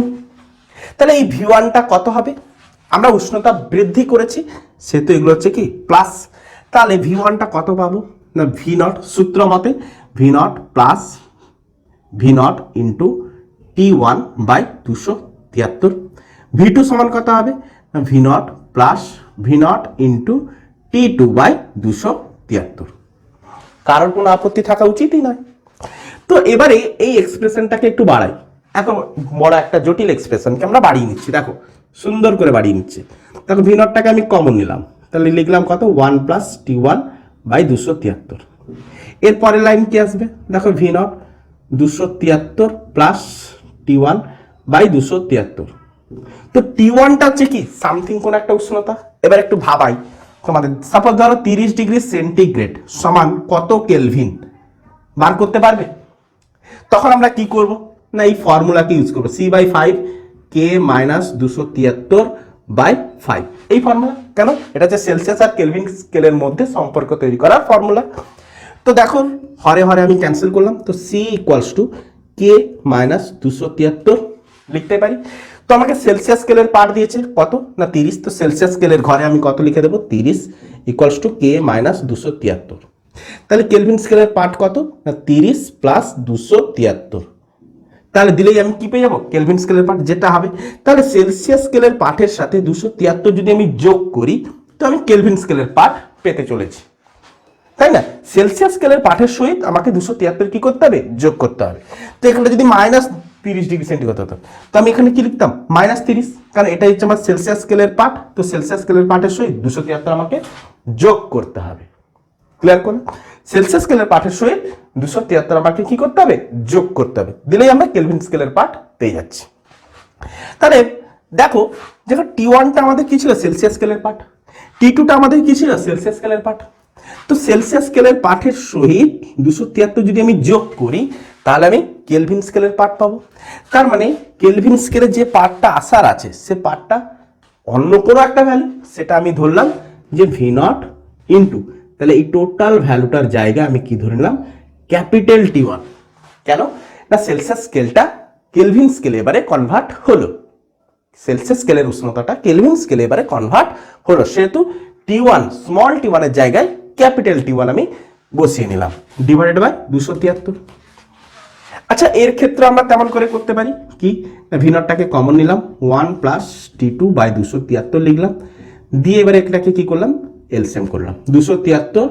S1: তাহলে এই V1টা কত হবে? আমরা উষ্ণতা বৃদ্ধি করেছি, সেহেতু এগুলো হচ্ছে কি প্লাস। তাহলে V1টা কত পাবো না V0 সূত্র মতে V0 plus V0 into T1 by 273। V2 সমান কত হবে না V0 plus V0 into T2 by 273। কারোর কোনো আপত্তি থাকা উচিতই নয়। তো এবারে এই এক্সপ্রেশনটাকে একটু বাড়াই, এত বড় একটা জটিল এক্সপ্রেশনকে আমরা বাড়িয়ে নিচ্ছি, দেখো সুন্দর করে বাড়িয়ে নিচ্ছি। দেখো V0টাকে আমি কমন নিলাম, তাহলে লিখলাম কত 1 প্লাস T1 বাই 273। এরপরের লাইন কি আসবে দেখো V0 273 প্লাস T1 বাই 273। তো T1টা হচ্ছে কি সামথিং কোন একটা উষ্ণতা। এবার একটু ভাবাই তোমাদের, সাপোজ ধরো 30 ডিগ্রি সেন্টিগ্রেড সমান কত কেলভিন বার করতে পারবে? তখন আমরা কি করব না এই ফর্মুলাকে ইউজ করবো, C/5 K মাইনাস 273/5। এই ফর্মুলা কেন? এটা হচ্ছে সেলসিয়াস আর কেলভিন স্কেলের মধ্যে সম্পর্ক তৈরি করার ফর্মুলা। তো দেখো হরে হরে আমি ক্যান্সেল করলাম, তো C equals to K minus 273 লিখতে পারি। তো আমাকে সেলসিয়াস স্কেলের পার্ট দিয়েছে কত না 30, তো সেলসিয়াস স্কেলের ঘরে আমি কত লিখে দেবো 30 ইকুয়ালস টু K মাইনাস 273। তাহলে কেলভিন স্কেলের পার্ট কত না 30 প্লাস 273। তাহলে দিলেই আমি কি পেয়ে যাবো কেলভিন স্কেলের পার্ট যেটা হবে। তাহলে সেলসিয়াস স্কেলের পার্টের সাথে 273 যদি আমি যোগ করি তো আমি কেলভিন স্কেলের পার্ট পেতে চলেছি, তাই না? সেলসিয়াস স্কেলের পার্টের সহিত আমাকে 273 কি করতে হবে যোগ করতে হবে। তো এখানে যদি মাইনাস 30 ডিগ্রি সেন্টিগ্রেড হতো তো আমি এখানে কি লিখতাম -30, কারণ এটা হচ্ছে আমার সেলসিয়াস স্কেলের পার্ট। তো সেলসিয়াস স্কেলের পার্টের সহিত 273 আমাকে যোগ করতে হবে। ক্লিয়ার করুন? সেলসিয়াস স্কেলের পার্টের সহিত 273 আমাকে কি করতে হবে যোগ করতে হবে, দিলেই আমরা কেলভিন স্কেলের পার্ট পেয়ে যাচ্ছি। তাহলে দেখো যেখানে T1টা আমাদের কি ছিল সেলসিয়াস স্কেলের পার্ট, T2টা আমাদের কি ছিল সেলসিয়াস স্কেলের পার্ট। তো সেলসিয়াস স্কেলের পার্টের সহিত 273 যদি আমি যোগ করি তাহলে আমি কেলভিন স্কেলের পার্ট পাবো। তার মানে কেলভিন স্কেলের যে পার্টটা আসার আছে সে পার্টটা অন্য কোনো একটা ভ্যালু, সেটা আমি ধরলাম যে V0 ইন্টু, তাহলে এই টোটাল ভ্যালুটার জায়গায় আমি কি ধরে নিলাম ক্যাপিটাল T1। কেন না সেলসিয়াস স্কেলটা কেলভিন স্কেলে এবারে কনভার্ট হলো, সেলসিয়াস স্কেলের উষ্ণতাটা কেলভিন স্কেলে এবারে কনভার্ট হলো, সেহেতু T1 স্মল T1 এর জায়গায় ক্যাপিটাল T1 আমি বসিয়ে নিলাম ডিভাইডেড বাই 273। আচ্ছা এর ক্ষেত্রে আমরা তেমন করে করতে পারি কি, ভি নটটাকে কমন নিলাম 1 প্লাস T2 বাই 273 লিখলাম, দিয়ে এবারে এটাকে কি করলাম এলসিএম করলাম, 273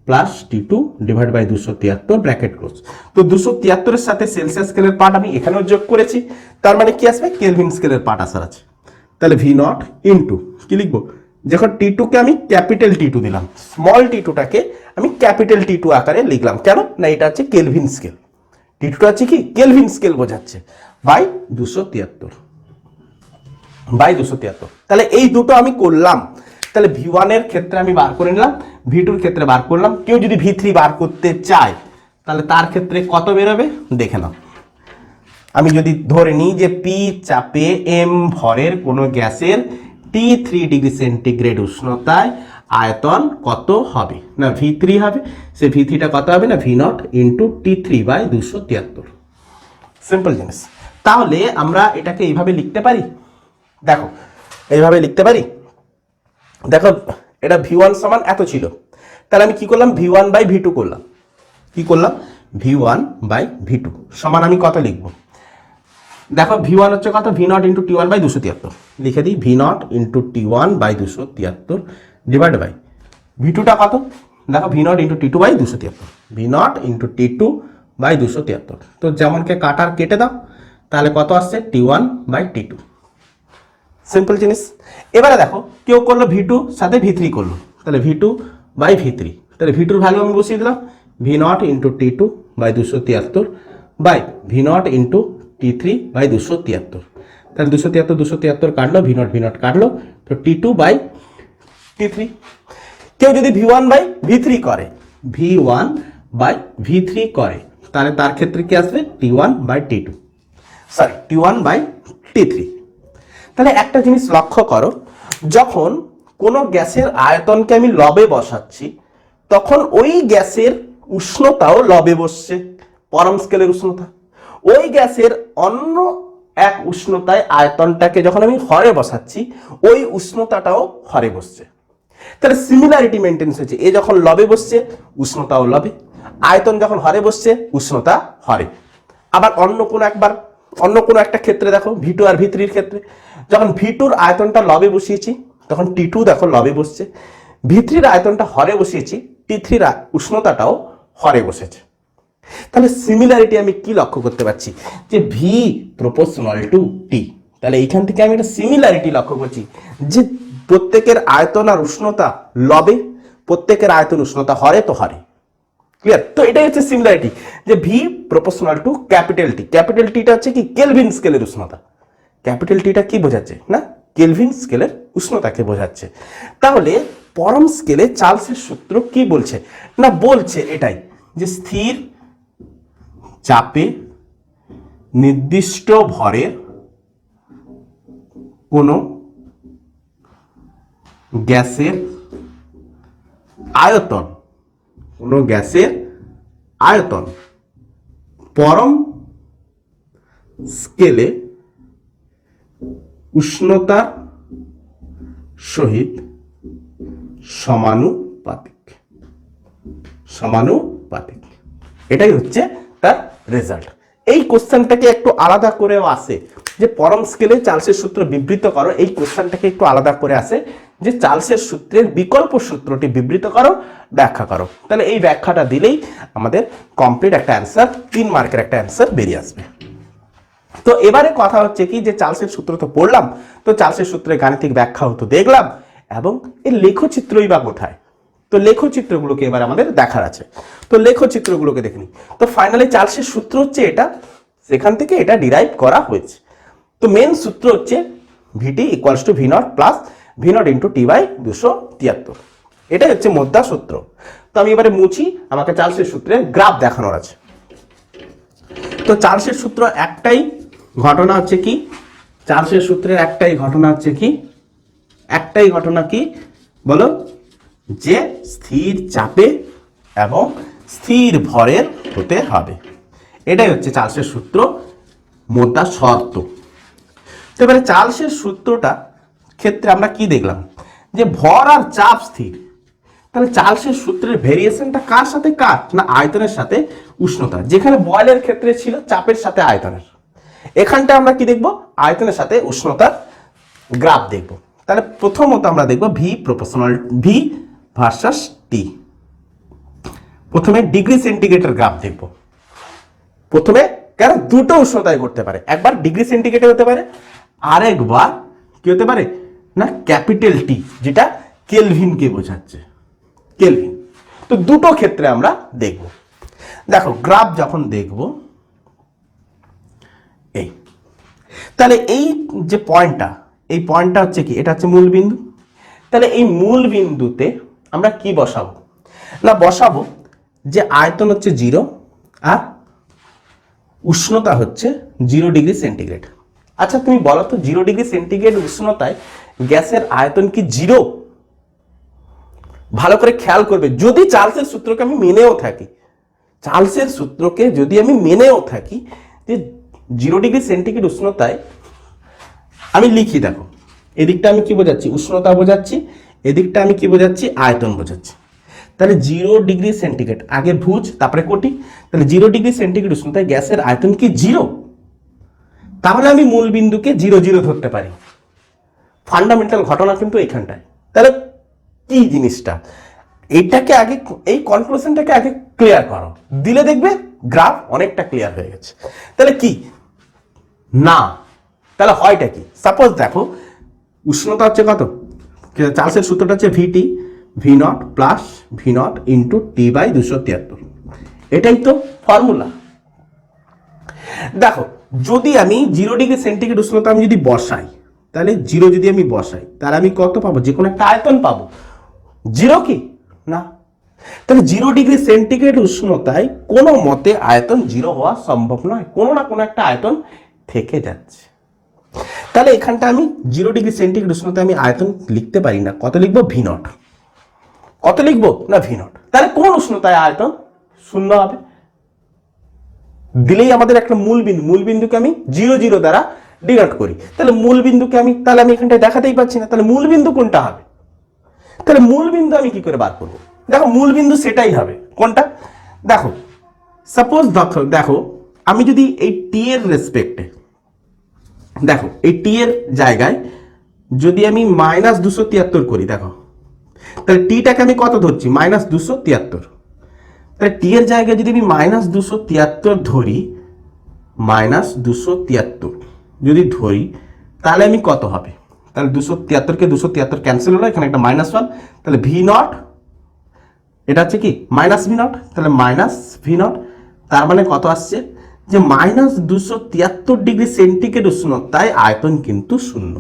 S1: plus T2 divide by 273 bracket close. তো 273 এর সাথে সেলসিয়াস স্কেলের পার্ট আমি এখানেও যোগ করেছি, তার মানে কি আসবে কেলভিন স্কেলের পার্ট আসার আছে। তাহলে ভি নট ইনটু কি লিখবো, যখন T2 কে আমি ক্যাপিটাল T2 দিলাম, স্মল T2টাকে আমি ক্যাপিটাল T2 আকারে লিখলাম, কেন না এটা হচ্ছে কেলভিন স্কেল, T2টা হচ্ছে কি কেলভিন স্কেল বোঝাচ্ছে, বাই 273 বাই 273। তাহলে এই দুটো আমি করলাম, তাহলে V1 এর ক্ষেত্রে আমি বার করে নিলাম, V2 এর ক্ষেত্রে বার করলাম। কেউ যদি V3 বার করতে চায় তাহলে তার ক্ষেত্রে কত বেরোবে দেখে নাও। আমি যদি ধরে নিই যে P চাপে M ভরের কোনো গ্যাসের T3 ডিগ্রি সেন্টিগ্রেড উষ্ণতায় আয়তন কত হবে, না V3 হবে, সে V3টা কত হবে না V0 into T3 by 273। Simple জিনিস। তাহলে আমরা এটাকে এইভাবে লিখতে পারি, দেখো এইভাবে লিখতে পারি, দেখো এটা V1 সমান এত ছিল, তাহলে আমি কি করলাম V1 বাই V2 করলাম, কি করলাম V1 বাই V2 সমান আমি কত লিখবো, দেখো V1 হচ্ছে কত V0 ইন্টু T1 বাই 273, লিখে দিই V0 into T1 by 273 divide by V2টা কত, দেখো V0 into T2 by 273, V0 into T2 by 273। তো যেমনকে কাটার কেটে দাও, তাহলে কত আসছে T1 বাই T2। সিম্পল জিনিস। এবারে দেখো কেউ করলো V2 সাথে V3 করলো, তাহলে V2 বাই V3, তাহলে V2 ভ্যালু আমি বসিয়ে দিলাম V0 into T2 by 273 by V0 into T3 by 273, তাহলে 273 কাটলো, V0 কাটলো, তো T2 বাই T3। কেউ যদি V1 বাই V3 করে, V1 বাই V3 করে, তাহলে তার ক্ষেত্রে কি আসবে T1 by T2, sorry T1 by T3। তাহলে একটা জিনিস লক্ষ্য করো, যখন কোনো গ্যাসের আয়তনকে আমি লবে বসাচ্ছি তখন ওই গ্যাসের উষ্ণতাও লবে বসছে, পরম স্কেলের উষ্ণতা, ওই গ্যাসের অন্য এক উষ্ণতায় আয়তনটাকে যখন আমি হরে বসাচ্ছি ওই উষ্ণতাটাও হরে বসছে। তাহলে সিমিলারিটি মেনটেন্স হয়েছে, এ যখন লবে বসছে উষ্ণতাও লবে, আয়তন যখন হরে বসছে উষ্ণতা হরে। আবার অন্য কোনো একটা ক্ষেত্রে দেখো V2 আর V3 এর ক্ষেত্রে, যখন V2 এর আয়তনটা লবে বসিয়েছি তখন T2 দেখো লবে বসছে, V3 এর আয়তনটা হরে বসিয়েছি T3 এর উষ্ণতাটাও হরে বসেছে। তাহলে সিমিলারিটি আমি কি লক্ষ্য করতে পারছি যে V প্রপোর্শনাল টু T, তাহলে এইখান থেকে আমি একটা সিমিলারিটি লক্ষ্য করছি যে প্রত্যেকের আয়তন আর উষ্ণতা লবে, প্রত্যেকের আয়তন উষ্ণতা হরে তো হরে। ক্লিয়ার? তো এটাই হচ্ছে সিমিলারিটি যে V proportional to capital T, capital Tটা হচ্ছে কি কেলভিন স্কেলের উষ্ণতা, ক্যাপিটাল Tটা কি বোঝাচ্ছে না কেলভিন স্কেলের উষ্ণতাকে বোঝাচ্ছে। তাহলে পরম স্কেলে চার্লসের সূত্র কি বলছে না, বলছে এটাই যে স্থির চাপে নির্দিষ্ট ভরের কোনো গ্যাসের আয়তন, কোনো গ্যাসের আয়তন পরম স্কেলে উষ্ণতার সহিত সমানুপাতিক, সমানুপাতিক, এটাই হচ্ছে তার রেজাল্ট। এই কোশ্চেনটাকে একটু আলাদা করেও আসে যে পরম স্কেলে চার্লসের সূত্র বিবৃত করো, এই কোশ্চেনটাকে একটু আলাদা করে আসে যে চার্লসের সূত্রের বিকল্প সূত্রটি বিবৃত করো, ব্যাখ্যা করো। তাহলে এই ব্যাখ্যাটা দিলেই আমাদের কমপ্লিট একটা অ্যান্সার, 3 মার্কের একটা অ্যান্সার বেরিয়ে আসবে। তো এবারে কথা হচ্ছে কি যে চার্লসের সূত্র তো পড়লাম, তো চার্লসের সূত্রের গাণিতিক ব্যাখ্যাও তো দেখলাম, এবং এর লেখচিত্রই বা কোথায়, তো লেখচিত্রগুলোকে এবার আমাদের দেখার আছে। তো লেখচিত্রগুলোকে দেখে নিই। তো ফাইনালি চার্লসের সূত্র হচ্ছে এটা, সেখান থেকে এটা ডিরাইভ করা হয়েছে। তো মেন সূত্র হচ্ছে VT equals to V0 plus V0 into T by 273, এটাই হচ্ছে মোদ্দা সূত্র। তো আমি এবারে মুছি, আমাকে চার্লসের সূত্রের গ্রাফ দেখানোর আছে। তো চার্লসের সূত্র একটাই ঘটনা হচ্ছে কি, চার্লসের সূত্রের একটাই ঘটনা হচ্ছে কি, একটাই ঘটনা কি বলো, যে স্থির চাপে এবং স্থির ভরের হতে হবে। এটাই হচ্ছে চার্লসের সূত্র, মোদ্দা শর্ত। তো এবারে চার্লসের সূত্রটা ক্ষেত্রে আমরা কি দেখলাম, যে ভর আর চাপ স্থির। তাহলে চার্লসের সূত্রের ভেরিয়েশনটা কার সাথে, কার না আয়তনের সাথে উষ্ণতা। যেখানে বয়েলের ক্ষেত্রে ছিল চাপের সাথে আয়তনের, এখানটা আমরা কি দেখব, আয়তনের সাথে উষ্ণতার গ্রাফ দেখব। তাহলে প্রথমত আমরা দেখব ভি প্রপোর্শনাল ভি ভার্সাস টি। প্রথমে ডিগ্রি সেন্টিগ্রেডের গ্রাফ দেখব। প্রথমে কেন দুটো উষ্ণতায় করতে পারে, একবার ডিগ্রি সেন্টিগ্রেডে হতে পারে, আরেকবার কি হতে পারে না ক্যাপিটাল টি, যেটা কেলভিনকে বোঝাচ্ছে, কেলভিন। তো দুটো ক্ষেত্রে আমরা দেখব। দেখো গ্রাফ যখন দেখব এই, তাহলে এই যে পয়েন্টটা, এই পয়েন্টটা হচ্ছে কি, এটা হচ্ছে মূল বিন্দু। তাহলে এই মূল বিন্দুতে আমরা কি বসাবো না, বসাবো যে আয়তন হচ্ছে 0 আর উষ্ণতা হচ্ছে 0 ডিগ্রি সেন্টিগ্রেড। আচ্ছা তুমি বলো তো 0 ডিগ্রি সেন্টিগ্রেড উষ্ণতায় গ্যাসের আয়তন কি 0? ভালো করে খেয়াল করবে, যদি চার্লসের সূত্রকে আমি মেনেও থাকি, চার্লসের সূত্রকে যদি আমি মেনেও থাকি যে 0 ডিগ্রি সেন্টিগ্রেড উষ্ণতায়, আমি লিখি দেখো, এদিকটা আমি কি বোঝাচ্ছি, উষ্ণতা বোঝাচ্ছি, এদিকটা আমি কি বোঝাচ্ছি, আয়তন বোঝাচ্ছি। তাহলে 0 ডিগ্রি সেন্টিগ্রেড, আগে ভুজ তারপরে কোটি, তাহলে 0 ডিগ্রি সেন্টিগ্রেড উষ্ণতায় গ্যাসের আয়তন কি 0? তাহলে আমি মূল বিন্দুকে 0 0 ধরতে পারি। ফান্ডামেন্টাল ঘটনা কিন্তু এইখানটায়। তাহলে কি জিনিসটা, এইটাকে আগে, এই কনক্লুশনটাকে আগে ক্লিয়ার করো, দিলে দেখবে গ্রাফ অনেকটা ক্লিয়ার হয়ে গেছে। তাহলে কি না, তাহলে হয়টা কি, সাপোজ দেখো উষ্ণতা হচ্ছে কত, চার্লসের সূত্রটা হচ্ছে VT V not plus V not into T by 273, এটাই তো ফর্মুলা। দেখো যদি আমি 0 ডিগ্রি সেন্টিগ্রেড উষ্ণতা আমি যদি বসাই, তাহলে 0 যদি আমি বসাই, তাহলে আমি কত পাবো, যে কোনো একটা আয়তন পাবো। 0 কি না, তাহলে 0 ডিগ্রি সেন্টিগ্রেড উষ্ণতায় কোনো মতে আয়তন 0 হওয়া সম্ভব নয়, কোনো না কোনো একটা আয়তন থেকে যাচ্ছে। তাহলে এখানটা আমি 0 ডিগ্রি সেন্টিগ্রেড উষ্ণতায় আমি আয়তন লিখতে পারি না, কত লিখবো, ভি নট। কত লিখবো না, ভি নট। তাহলে কোন উষ্ণতায় আয়তন 0 হবে, দিলেই আমাদের একটা মূল বিন্দু, মূল বিন্দুকে আমি 0 0 দ্বারা ডিনোট করি। তাহলে মূল বিন্দুকে আমি, তাহলে আমি এখানটায় দেখাতেই পাচ্ছি না, তাহলে মূল বিন্দু কোনটা হবে, তাহলে মূল বিন্দু আমি কি করে বার করবো, দেখো মূল বিন্দু সেটাই হবে কোনটা, দেখো সাপোজ দেখো আমি যদি এই টি এর রেসপেক্টে, দেখো এই টি এর জায়গায় যদি আমি -273 করি, দেখো তাহলে টিটাকে আমি কত ধরছি, -273। তাহলে টি এর জায়গায় যদি আমি -273 ধরি, -273 যদি ধরি, তাহলে আমি কত হবে, তাহলে 273 কে 273 ক্যান্সেল হলো, এখানে একটা -1, তাহলে ভি নট, এটা হচ্ছে কি মাইনাস ভি নট, তাহলে মাইনাস ভি নট, তার মানে কত আসছে, যে -273 ডিগ্রি সেন্টিগ্রেড উষ্ণতায় আয়তন কিন্তু 0।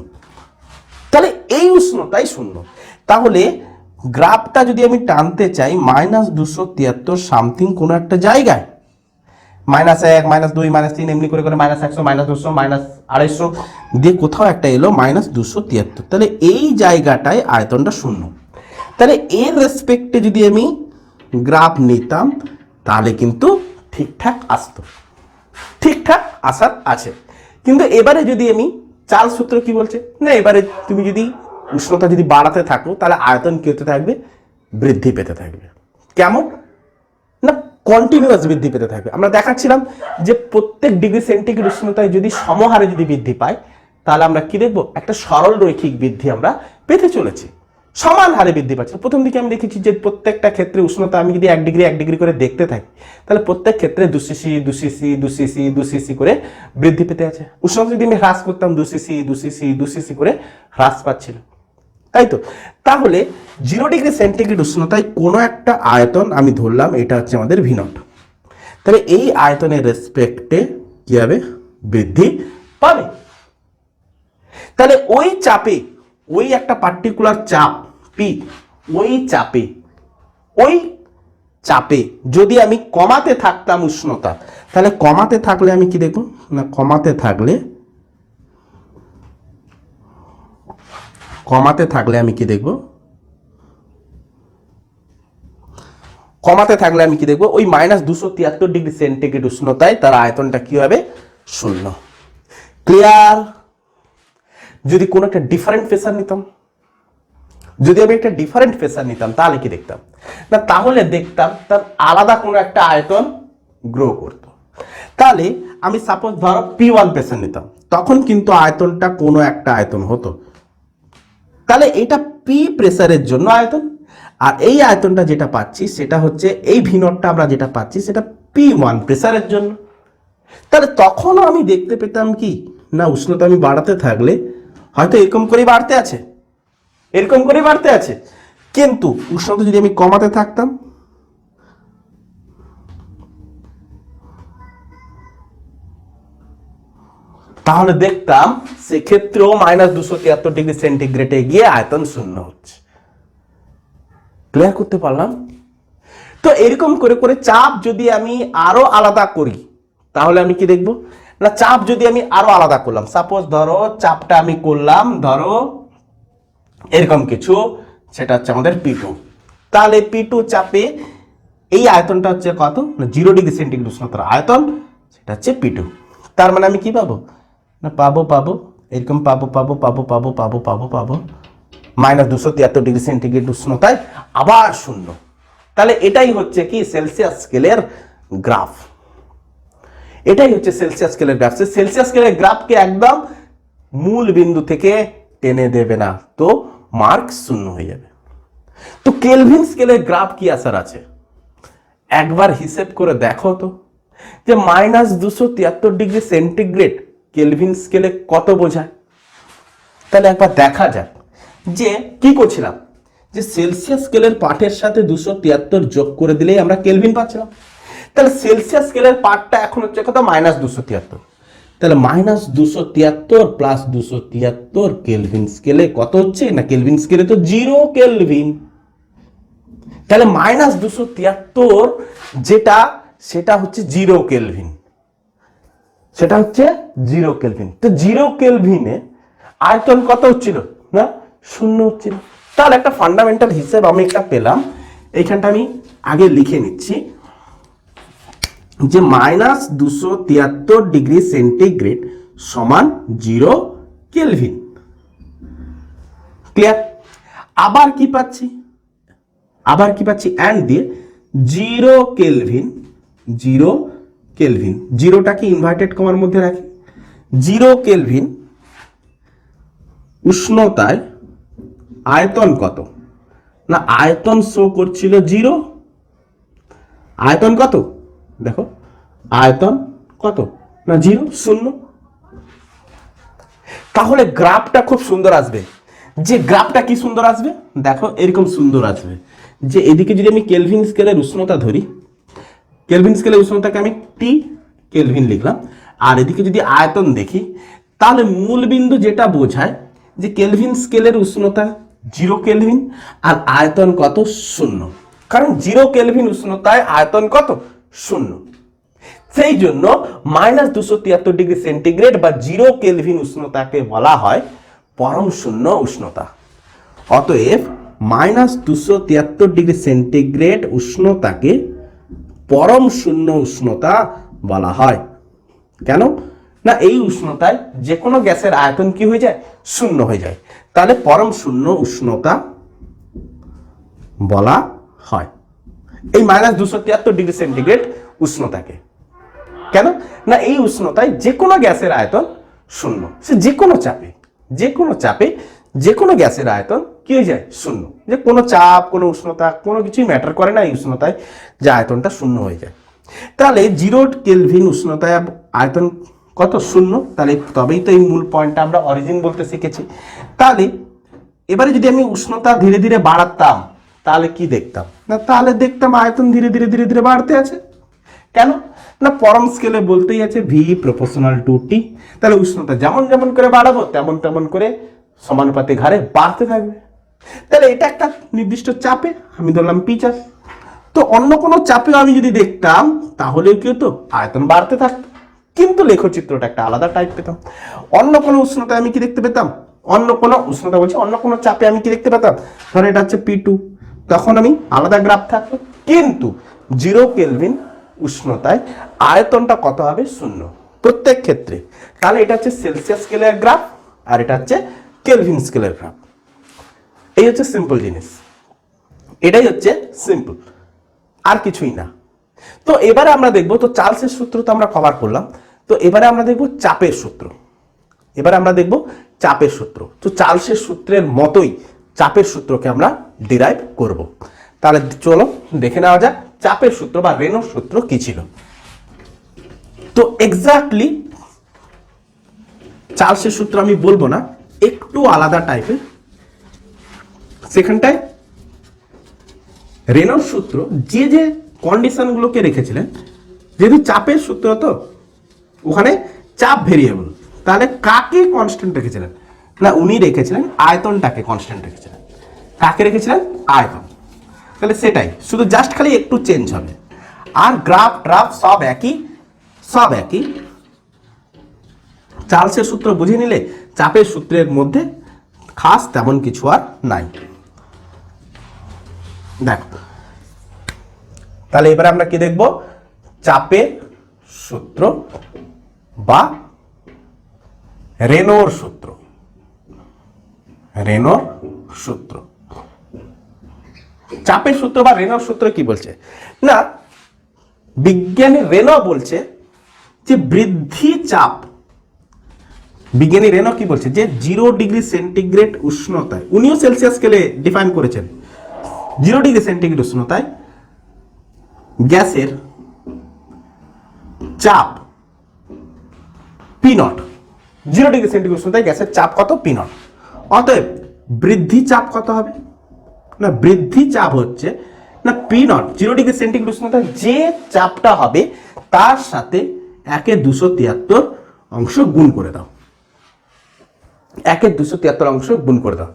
S1: তাহলে এই উষ্ণতায় 0। তাহলে গ্রাফটা যদি আমি টানতে চাই -273 সামথিং কোনো একটা জায়গায়, -1 -2 -3 এমনি করে করে -100 -200 -250 দিয়ে কোথাও একটা এলো -273, তাহলে এই জায়গাটায় আয়তনটা 0। তাহলে এর রেসপেক্টে যদি আমি গ্রাফ নিতাম, তাহলে কিন্তু ঠিকঠাক আসতো, ঠিকঠাক আসার আছে। কিন্তু এবারে যদি আমি, চার্লস সূত্র কি বলছে না, এবারে তুমি যদি উষ্ণতা যদি বাড়াতে থাকো, তাহলে আয়তন কি হতে থাকবে, বৃদ্ধি পেতে থাকবে। কেমন না, কন্টিনিউয়াস বৃদ্ধি পেতে থাকবে। আমরা দেখাচ্ছিলাম যে প্রত্যেক ডিগ্রি সেন্টিগ্রেড উষ্ণতায় যদি সমহারে যদি বৃদ্ধি পায়, তাহলে আমরা কি দেখবো, একটা সরল রৈখিক বৃদ্ধি আমরা পেতে চলেছি, সমান হারে বৃদ্ধি পাচ্ছে। প্রথম দিকে আমি দেখেছি যে প্রত্যেকটা ক্ষেত্রে উষ্ণতা আমি যদি 1 ডিগ্রি 1 ডিগ্রি করে দেখতে থাকি, তাহলে প্রত্যেক ক্ষেত্রে 2cc 2cc 2cc 2cc করে বৃদ্ধি পেতে আছে। উষ্ণতা যদি আমি হ্রাস করতাম 2cc 2cc 2cc করে হ্রাস পাচ্ছিল, তাই তো। তাহলে 0 ডিগ্রি সেন্টিগ্রেড উষ্ণতায় কোনো একটা আয়তন আমি ধরলাম, এটা হচ্ছে আমাদের ভি নট। তাহলে এই আয়তনের রেসপেক্টে কি হবে, বৃদ্ধি পাবে। তাহলে ওই চাপে, ওই একটা পার্টিকুলার চাপ পি, ওই চাপে যদি আমি কমাতে থাকতাম উষ্ণতা, তাহলে কমাতে থাকলে আমি কি দেখব না, কমাতে থাকলে আমি কি দেখব, কমাতে থাকলে আমি কি দেখবো, ওই -273 ডিগ্রি সেন্টিগ্রেড উষ্ণতায় তার আয়তনটা কি হবে, শূন্য। ক্লিয়ার? যদি কোনো একটা ডিফারেন্ট প্রেসার নিতাম, যদি আমি একটা ডিফারেন্ট প্রেসার নিতাম তাহলে কি দেখতাম না, তাহলে দেখতাম তার আলাদা কোনো একটা আয়তন গ্রো করতো। তাহলে আমি সাপোজ ধরো P1 প্রেসার নিতাম, তখন কিন্তু আয়তনটা কোনো একটা আয়তন হতো। তাহলে এটা পি প্রেসারের জন্য আয়তন, আর এই আয়তনটা যেটা পাচ্ছি সেটা হচ্ছে এই ভিনটটা আমরা যেটা পাচ্ছি সেটা P1 প্রেসারের জন্য। তাহলে তখনও আমি দেখতে পেতাম কি না, উষ্ণতা আমি বাড়াতে থাকলে হয়তো এরকম করেই বাড়তে আছে, এরকম করেই বাড়তে আছে, কিন্তু উষ্ণতা যদি আমি কমাতে থাকতাম, তাহলে দেখতাম সেক্ষেত্রেও -273 ডিগ্রি সেন্টিগ্রেডে গিয়ে আয়তন শূন্য হচ্ছে। ক্লিয়ার করতে পারলাম? তো এরকম করে করে চাপ যদি আমি আরো আলাদা করি তাহলে আমি কি দেখব না, চাপ যদি আমি আরো আলাদা করলাম, সাপোজ ধরো চাপটা আমি করলাম ধরো এরকম কিছু, সেটা হচ্ছে আমাদের P2। তাহলে P2 চাপে এই আয়তনটা হচ্ছে কত না, 0 ডিগ্রি সেন্টিগ্রেড উষ্ণতার আয়তন, সেটা হচ্ছে P2। তার মানে আমি কি পাবো না, পাবো এরকম পাবো -273 ডিগ্রি সেন্টিগ্রেড উষ্ণতায় আবার শূন্য। তাহলে এটাই হচ্ছে কি সেলসিয়াস স্কেলের গ্রাফ, এটাই হচ্ছে সেলসিয়াস স্কেলের গ্রাফ। সেলসিয়াস স্কেলের গ্রাফকে একদম মূল বিন্দু থেকে টেনে দেবে না, তো মার্ক শূন্য হয়ে যাবে। তো কেলভিন স্কেলের গ্রাফ কি আসার আছে, একবার হিসেব করে দেখো তো, যে -273 ডিগ্রি সেন্টিগ্রেড কেলভিন স্কেলে কত বোঝায়। তাহলে একবার দেখা যাক যে কি করছিলাম, যে সেলসিয়াস স্কেলের পাঠের সাথে 273 যোগ করে দিলেই আমরা কেলভিন পাচ্ছিলাম। তাহলে সেলসিয়াস স্কেলের পার্টটা এখন হচ্ছে কত, -273। তাহলে -273 প্লাস 273 কেলভিন স্কেলে কত হচ্ছে না, কেলভিন স্কেলে তো 0 কেলভিন। তাহলে -273 যেটা সেটা হচ্ছে 0 কেলভিন, সেটা হচ্ছে 0 কেলভিন। তো 0 কেলভিনে আয়তন কত হচ্ছিল না, শূন্য হচ্ছিল। তাহলে একটা ফান্ডামেন্টাল হিসেব আমি একটা পেলাম, এইখানটা আমি আগে লিখে নিচ্ছি, যে -273 ডিগ্রি সেন্টিগ্রেড সমান 0 কেলভিন। ক্লিয়ার? আবার কি পাচ্ছি, অ্যান্ড দিয়ে 0 কেলভিন, 0 কেলভিন, জিরোটাকে ইনভার্টেড কমার মধ্যে রাখি, 0 কেলভিন উষ্ণতায় আয়তন কত না, আয়তন শো করছিল 0, আয়তন কত দেখো, আয়তন কত না 0, শূন্য। তাহলে গ্রাফটা খুব সুন্দর আসবে। যে গ্রাফটা কি সুন্দর আসবে দেখো, এরকম সুন্দর আসবে, যে এদিকে যদি আমি কেলভিন স্কেলের উষ্ণতা ধরি, কেলভিন স্কেলের উষ্ণতাকে আমি টি কেলভিন লিখলাম, আর এদিকে যদি আয়তন দেখি, তাহলে মূল বিন্দু যেটা বোঝায় যে কেলভিন স্কেলের উষ্ণতা 0 কেলভিন আর আয়তন কত, শূন্য। কারণ 0 কেলভিন উষ্ণতায় আয়তন কত, শূন্য। সেই জন্য -273 ডিগ্রি সেন্টিগ্রেড বা 0 কেলভিন উষ্ণতাকে বলা হয় পরম শূন্য উষ্ণতা। অতএব -273 ডিগ্রি সেন্টিগ্রেড উষ্ণতাকে পরম শূন্য উষ্ণতা বলা হয়। কেন না, এই উষ্ণতায় যে কোনো গ্যাসের আয়তন কি হয়ে যায়, শূন্য হয়ে যায়। তাহলে পরম শূন্য উষ্ণতা বলা হয় এই -273 ডিগ্রি সেন্টিগ্রেড উষ্ণতাকে। কেন না, এই উষ্ণতায় যে কোনো গ্যাসের আয়তন শূন্য, সে যে কোনো চাপে, যে কোনো চাপে যে কোনো গ্যাসের আয়তন কি হয়ে যায়, শূন্য। যে কোনো চাপ, কোনো উষ্ণতা, কোনো কিছুই ম্যাটার করে না, এই উষ্ণতায় যে আয়তনটা শূন্য হয়ে যায়। তাহলে 0 কেলভিন উষ্ণতায় আয়তন কত, শূন্য। তাহলে তবেই তো এই মূল পয়েন্টটা আমরা অরিজিন বলতে শিখেছি। তাহলে এবারে যদি আমি উষ্ণতা ধীরে ধীরে বাড়াতাম তাহলে কি দেখতাম না, তাহলে দেখতাম আয়তন ধীরে ধীরে ধীরে ধীরে বাড়তে আছে। কেন না, পরম স্কেলে বলতেই আছে V প্রপোর্শনাল টু T। তাহলে উষ্ণতা যেমন যেমন করে বাড়াবো তেমন তেমন করে সমানুপাতিক হারে বাড়তে থাকবে। তাহলে এটা একটা নির্দিষ্ট চাপে আমি ধরলাম P চাপ। তো অন্য কোনো চাপেও আমি যদি দেখতাম তাহলে কি হতো, আয়তন বাড়তে থাকতো, কিন্তু লেখচিত্রটা একটা আলাদা টাইপ পেতাম। অন্য কোনো উষ্ণতায় আমি কি দেখতে পেতাম, অন্য কোনো উষ্ণতা বলছি, অন্য কোনো চাপে আমি কি দেখতে পেতাম, ধরো এটা হচ্ছে P2, তখন আমি আলাদা গ্রাফ থাকতো। কিন্তু 0 কেলভিন উষ্ণতায় আয়তনটা কত হবে? 0 প্রত্যেক ক্ষেত্রে। তাহলে এটা হচ্ছে সেলসিয়াস স্কেলের গ্রাফ আর এটা হচ্ছে কেলভিন স্কেলের গ্রাফ। এই হচ্ছে সিম্পল জিনিস, এটাই হচ্ছে সিম্পল, আর কিছুই না। তো এবারে আমরা দেখব, তো চার্লসের সূত্র তো আমরা কভার করলাম, তো এবারে আমরা দেখব চাপের সূত্র। এবারে আমরা দেখব চাপের সূত্র। তো চার্লসের সূত্রের মতোই চাপের সূত্রকে আমরা ডিরাইভ করব। তাহলে চলো দেখে নেওয়া যাক চাপের সূত্র বা রেনোর সূত্র কি ছিল। তো এক্স্যাক্টলি চার্লসের সূত্র আমি বলবো না, একটু আলাদা টাইপের। সেখানটায় রেনোর সূত্র যে যে কন্ডিশনগুলোকে রেখেছিলেন, যেহেতু চাপের সূত্র তো ওখানে চাপ ভেরিয়েবল, তাহলে কাকে কনস্ট্যান্ট রেখেছিলেন? না, উনি রেখেছিলেন আয়তনটাকে কনস্ট্যান্ট রেখেছিলেন। কাকে রেখেছিলেন? আয়তন। তাহলে সেটাই, শুধু জাস্ট খালি একটু চেঞ্জ হবে। আর গ্রাফ ট্রাফ সব একই, সব একই। চার্লসের সূত্র বুঝে নিলে চাপের সূত্রের মধ্যে খাস তেমন কিছু আর নাই। দেখো, তাহলে এবারে আমরা কি দেখব? চাপের সূত্র বা রেনোর সূত্র। রেনোর সূত্র, চাপের সূত্র বা রেনোর সূত্র কি বলছে? না, বিজ্ঞানী রেনো বলছে যে বৃদ্ধি চাপ, বিজ্ঞানী রেনো কি বলছে? যে 0 ডিগ্রি সেন্টিগ্রেড উষ্ণতায়, উনিও সেলসিয়াস স্কেলে ডিফাইন করেছেন, 0 ডিগ্রি সেন্টিগ্রেড উষ্ণতায় গ্যাসের চাপ পি নট। 0 ডিগ্রি সেন্টিগ্রেড উষ্ণতায় গ্যাসের চাপ কত? P not. অতএব বৃদ্ধি চাপ কত হবে? না, বৃদ্ধি চাপ হচ্ছে না পি নট, 0 ডিগ্রি সেন্টিগ্রেড উষ্ণতায় যে চাপটা হবে তার সাথে 1/273 অংশ গুণ করে দাও। 1/273 অংশ গুণ করে দাও।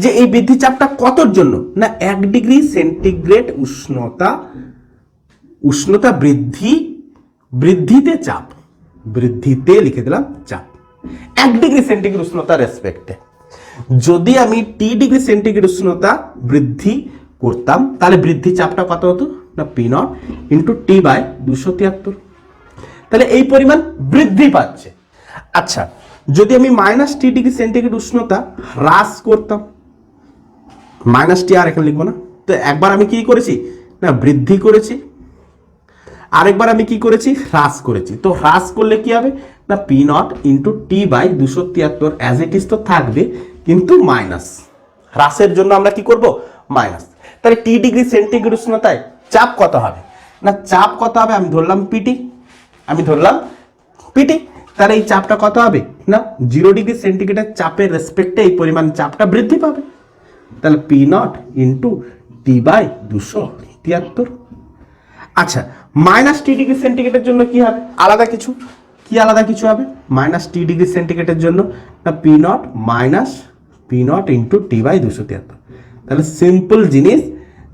S1: যে এই বৃদ্ধি চাপটা কতর জন্য? না, 1 ডিগ্রি সেন্টিগ্রেড উষ্ণতা বৃদ্ধিতে চাপ, বৃদ্ধিতে লিখে দিলাম চাপ 1 ডিগ্রি সেন্টিগ্রেড উষ্ণতা রেসপেক্টে। যদি আমি টি ডিগ্রি সেন্টিগ্রেড উষ্ণতা বৃদ্ধি করতাম তাহলে বৃদ্ধি চাপটা কত হতো? না, P nought into T by 273। তাহলে এই পরিমাণ বৃদ্ধি পাচ্ছে। আচ্ছা, যদি আমি -T ডিগ্রি সেন্টিগ্রেড উষ্ণতা হ্রাস করতাম, -T আর এখানে লিখবো না, তো একবার আমি কি করেছি? না, বৃদ্ধি করেছি, আরেকবার আমি কি করেছি? হ্রাস করেছি। তো হ্রাস করলে কি হবে? না, P nought into T by 273 as it is তো থাকবে, কিন্তু মাইনাস, হ্রাসের জন্য আমরা কি করব? মাইনাস। তাহলে টি ডিগ্রি সেন্টিগ্রেড উষ্ণতায় চাপ কত হবে? না, চাপ কত হবে? আমি ধরলাম পিটি, তাহলে এই চাপটা কত হবে? না, 0 ডিগ্রি সেন্টিগ্রেডের চাপের রেসপেক্টে এই পরিমাণ চাপটা বৃদ্ধি পাবে। তাহলে P nought into T by 273। আচ্ছা, -T ডিগ্রি সেন্টিগ্রেডের জন্য কি হবে? আলাদা কিছু। কি আলাদা কিছু হবে? -T ডিগ্রি সেন্টিগ্রেডের জন্য না, P nought into T by 273। তাহলে সিম্পল জিনিস,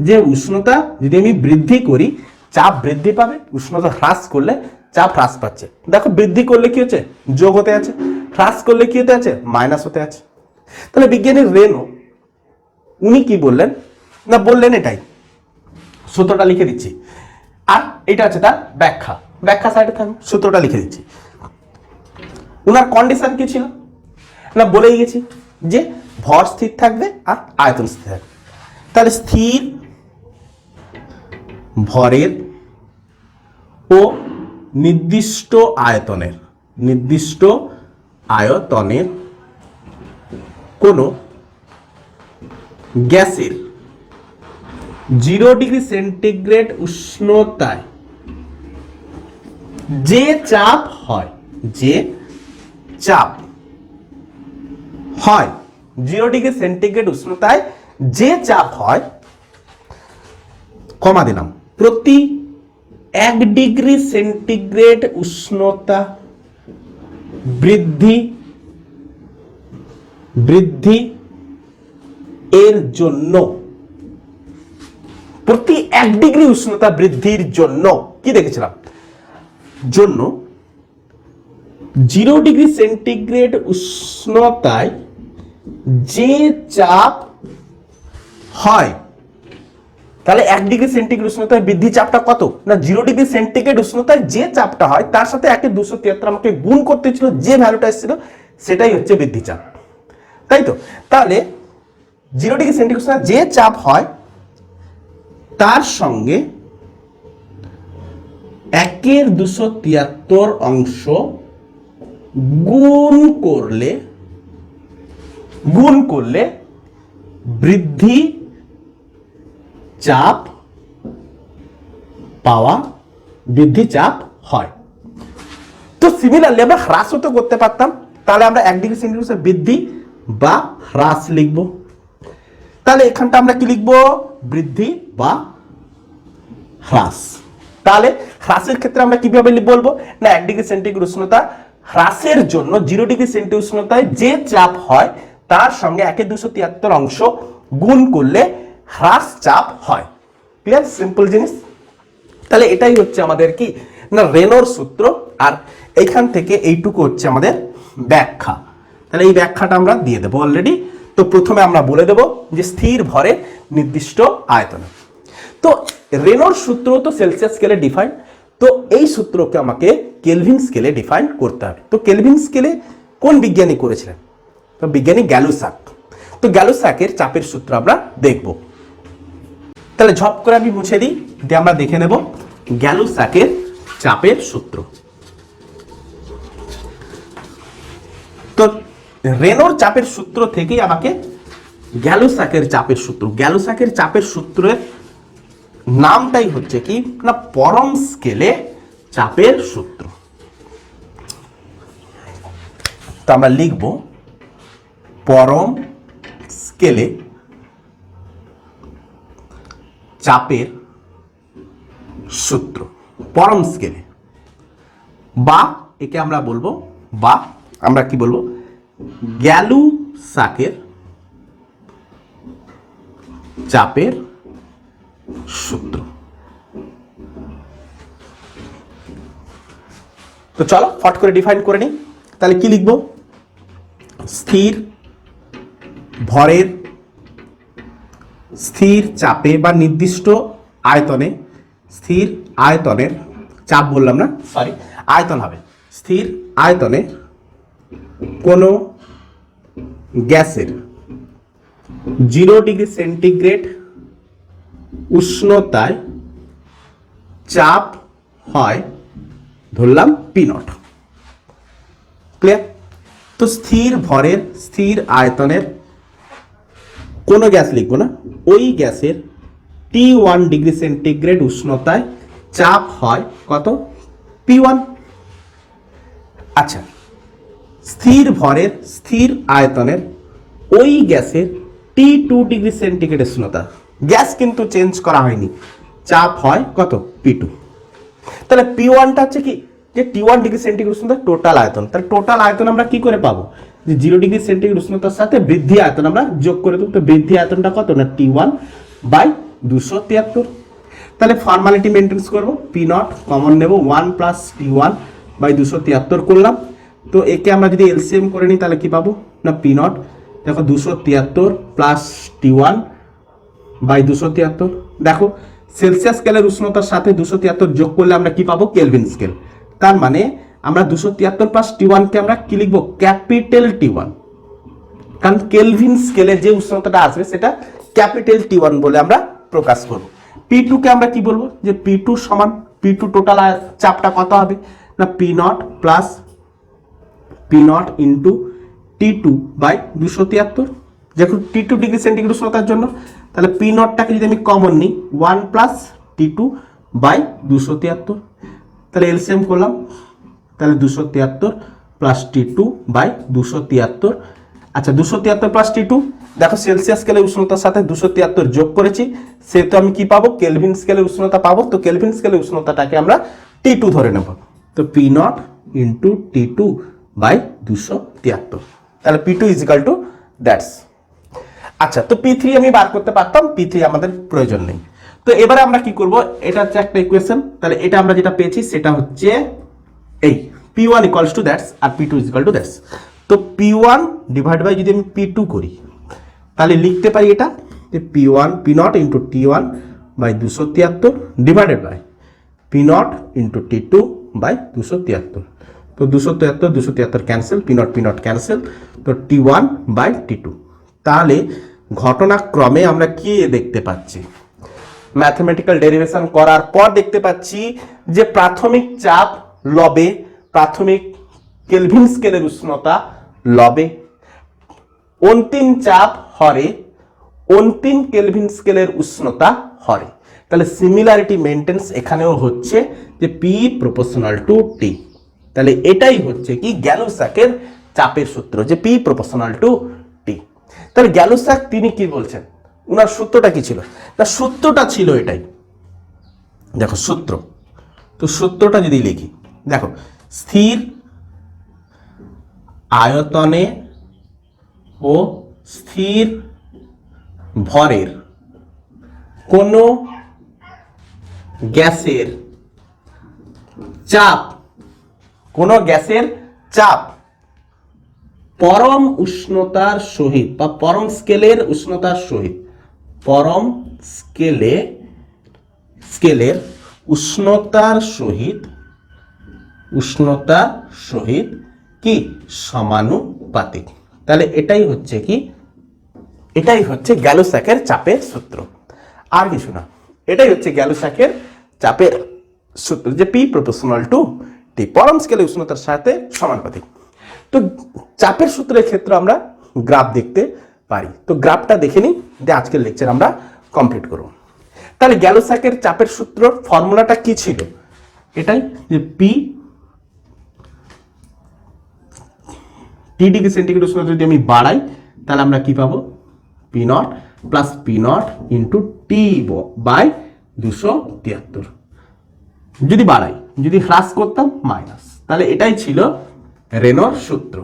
S1: যে উষ্ণতা যদি আমি বৃদ্ধি করি চাপ বৃদ্ধি পাবে, উষ্ণতা হ্রাস করলে চাপ হ্রাস পাচ্ছে। দেখো, বৃদ্ধি করলে কি হচ্ছে? যোগ হতে আছে, হ্রাস করলে কি হতে আছে? মাইনাস হতে আছে। তাহলে বিজ্ঞানী রেনো উনি কি বললেন? না, বললেন এটাই, সূত্রটা লিখে দিচ্ছি, আর এটা হচ্ছে তার ব্যাখ্যা সাইডে থাকবে, সূত্রটা লিখে দিচ্ছি। উনার কন্ডিশন কি ছিল? না, বলেই গেছি যে ভর স্থির থাকবে আর আয়তন স্থির থাকবে। তাহলে স্থির ভরের ও নির্দিষ্ট আয়তনের কোনো গ্যাসের 0 ডিগ্রি সেন্টিগ্রেড উষ্ণতায় যে চাপ হয়, 0 ডিগ্রি সেন্টিগ্রেড উষ্ণতায় যে চাপ হয়, কমা দিলাম, প্রতি 1 ডিগ্রি সেন্টিগ্রেড উষ্ণতা বৃদ্ধি এর জন্য, প্রতি 1 ডিগ্রি উষ্ণতা বৃদ্ধির জন্য কি দেখেছিলাম? জন্য 0 ডিগ্রি সেন্টিগ্রেড উষ্ণতায় যে চাপ হয় তাহলে 1 ডিগ্রি সেন্টিগ্রেড উষ্ণতায় বৃদ্ধি চাপটা কত না 0 ডিগ্রি সেন্টিগ্রেড উষ্ণতায় যে চাপটা হয় তার সাথে 1/273 আমাকে গুণ করতে ছিল, যে ভ্যালুটা এসেছিল সেটাই হচ্ছে বৃদ্ধি চাপ, তাই তো। তাহলে 0 ডিগ্রি সেন্টিগ্রেড উষ্ণতায় যে চাপ হয় তার সঙ্গে 1/273 অংশ গুণ করলে বৃদ্ধি চাপ হয়। তো সিমিলারলি আমরা হ্রাসও তো করতে পারতাম, তাহলে আমরা 1 ডিগ্রি সেন্টিগ্রেড বৃদ্ধি বা হ্রাস লিখব। তাহলে এখানটা আমরা কি লিখব বৃদ্ধি বা হ্রাস। তাহলে হ্রাসের ক্ষেত্রে আমরা কিভাবে বলবো না 1 ডিগ্রি সেন্টিগ্রেড উষ্ণতা হ্রাসের জন্য 0 ডিগ্রি সেন্টিগ্রেড উষ্ণতায় যে চাপ হয় তার সঙ্গে 1/273 অংশ গুণ করলে হ্রাস চাপ হয়। ক্লিয়ার, সিম্পল জিনিস। তাহলে এটাই হচ্ছে আমাদের কি না রেনোর সূত্র, আর এইখান থেকে এইটুকু হচ্ছে আমাদের ব্যাখ্যা। তাহলে এই ব্যাখ্যাটা আমরা দিয়ে দেবো অলরেডি। তো প্রথমে আমরা বলে দেব যে স্থির ভরে নির্দিষ্ট আয়তনে। তো রেনোর সূত্র তো সেলসিয়াস স্কেলে ডিফাইন, তো এই সূত্রকে আমাকে কেলভিন স্কেলে ডিফাইন করতে হবে। তো কেলভিন স্কেলে কোন বিজ্ঞানী করেছিলেন? তো বিজ্ঞানী গ্যালুসাক। তো গ্যালুসাকের চাপের সূত্র আমরা দেখব। তাহলে ঝপ করে আমি মুছে দিই, দিয়ে আমরা দেখে নেব গ্যালুসাকের চাপের সূত্র। তো রেনোর চাপের সূত্র থেকেই আমাকে গ্যালুসাকের চাপের সূত্রের নামটাই হচ্ছে কি না পরম স্কেলে চাপের সূত্র। তো আমরা লিখব পরম স্কেলে চাপের সূত্র, পরম স্কেলে, বা একে আমরা বলবো, বা আমরা কি বলবো গ্যালুসাকের চাপের সূত্র। তো চলো ফট করে ডিফাইন করে নিই। তাহলে কি লিখবো? স্থির ভরের স্থির চাপে বা নির্দিষ্ট আয়তনে, স্থির আয়তনের চাপ বললাম না, সরি আয়তন হবে, স্থির আয়তনে কোনো গ্যাসের 0 ডিগ্রি সেন্টিগ্রেড উষ্ণতায় চাপ হয় ধরলাম P0। ক্লিয়ার? তো স্থির ভরের স্থির আয়তনের কোনো গ্যাস লিখবো না, ওই গ্যাসের T1 ডিগ্রি সেন্টিগ্রেড উষ্ণতায় চাপ হয় কত? P1। আচ্ছা, স্থির ভরের স্থির আয়তনের ওই গ্যাসের T2 ডিগ্রি সেন্টিগ্রেড উষ্ণতা, গ্যাস কিন্তু চেঞ্জ করা হয়নি, চাপ হয় কত? P2। তাহলে P1টা হচ্ছে কি যে T1 ডিগ্রি সেন্টিগ্রেড উষ্ণতা টোটাল আয়তন। তাহলে টোটাল আয়তন আমরা কি করে পাবো? যে 0 ডিগ্রি সেন্টিগ্রেড উষ্ণতার সাথে বৃদ্ধি আয়তন আমরা যোগ করে দেবো। তো বৃদ্ধি আয়তনটা কত না T1 বাই 273। তাহলে ফর্মালিটি মেনটেন্স করবো, P0 কমন নেব, 1 প্লাস T1 বাই 273 করলাম। তো একে আমরা যদি এলসিএম করে নিই তাহলে কি পাবো না P0 দেখো 273 প্লাস T1 বাই 273। দেখো সেলসিয়াস স্কেলের উষ্ণতার সাথে 273 যোগ করলে আমরা কি পাবো? Kelvin scale. তার মানে আমরা 273 প্লাস T1 কে আমরা কি লিখবো? ক্যাপিটাল T1, কারণ কেলভিন স্কেলে যে উষ্ণতাটা আসবে সেটা ক্যাপিটাল T1 বলে আমরা প্রকাশ করব। P2 কে আমরা কি বলবো? যে P2 সমান P2 টোটাল চাপটা কত হবে না P0 plus P0 into T2 by 273, যখন T2 ডিগ্রি সেন্টিগ্রেড উষ্ণতার জন্য। তাহলে P0টাকে যদি আমি কমন নিই 1 প্লাস T2 বাই 273, তাহলে এলসিএম করলাম, তাহলে 273 প্লাস T2 বাই 273। আচ্ছা 273 প্লাস T2, দেখো সেলসিয়াস স্কেলের উষ্ণতার সাথে 273 যোগ করেছি, সেহেতু আমি কি পাবো? কেলভিন স্কেলের উষ্ণতা পাবো। তো কেলভিন স্কেলের উষ্ণতাটাকে আমরা T2 ধরে নেব। তো P0 ইন্টু T2 বাই 273, তাহলে P2 is equal to that's. আচ্ছা, তো P3 আমি বার করতে পারতাম, P3 আমাদের প্রয়োজন নেই। তো এবারে আমরা কি করব? এটা হচ্ছে একটা ইকুয়েশন, তাহলে এটা আমরা যেটা পেয়েছি সেটা হচ্ছে এই P1 ইকুয়ালস টু দ্যাটস আর P2 is equal to that's. তো P1 ডিভাইড বাই যদি আমি P2 করি তাহলে লিখতে পারি এটা যে P1 P0 into T1 by 273 divided by P nought into T2 by 273। তো 273 ক্যান্সেল, পি নট ক্যান্সেল, তো T1 বাই T2। তাহলে ঘটনাক্রমে আমরা কি দেখতে পাচ্ছি, ম্যাথমেটিক্যাল ডেরিভেশন করার পর দেখতে পাচ্ছি যে প্রাথমিক চাপ লবে, প্রাথমিক কেলভিন স্কেলের উষ্ণতা লবে, অন্তিম চাপ হরে, অন্তিম কেলভিন স্কেলের উষ্ণতা হরে। তাহলে সিমিলারিটি মেইনটেন্স এখানেও হচ্ছে যে পি প্রপোর্শনাল টু টি। তাহলে এটাই হচ্ছে কি গ্যালুসাকের চাপের সূত্র, যে পি প্রপোর্শনাল টু টি। তাহলে গ্যালুসাক তিনি কি বলছেন, উনার সূত্রটা কি ছিল? না, সূত্রটা ছিল এটাই, দেখো সূত্র। তো সূত্রটা যদি লিখি, দেখো স্থির আয়তনে ও স্থির ভরের কোন গ্যাসের চাপ, কোন গ্যাসের চাপ পরম উষ্ণতার সহিত বা পরম স্কেলের উষ্ণতার সহিত, পরম স্কেলের উষ্ণতার সহিত কি সমানুপাতিক। তাহলে এটাই হচ্ছে কি, এটাই হচ্ছে গ্যালুসাকের চাপের সূত্র, আর কিছু না। এটাই হচ্ছে গ্যালুসাকের চাপের সূত্র, যে পি প্রপোর্শনাল টু টি, পরম স্কেলের উষ্ণতার সাথে সমানুপাতিক। তো চাপের সূত্রের ক্ষেত্রে আমরা গ্রাফ দেখতে পারি। তো গ্রাফটা দেখে নিই, যে আজকের লেকচার আমরা কমপ্লিট করব। তাহলে গ্যালুসাকের চাপের সূত্র ফর্মুলাটা কি ছিল? এটাই, যে পি টি ডিগ্রি সেন্টিগ্রেড উষ্ণতা যদি আমি বাড়াই, তাহলে আমরা কি পাবো? P nought plus P nought into T by 273। যদি বাড়াই, যদি হ্রাস করতাম মাইনাস। তাহলে এটাই ছিল রেনর সূত্র।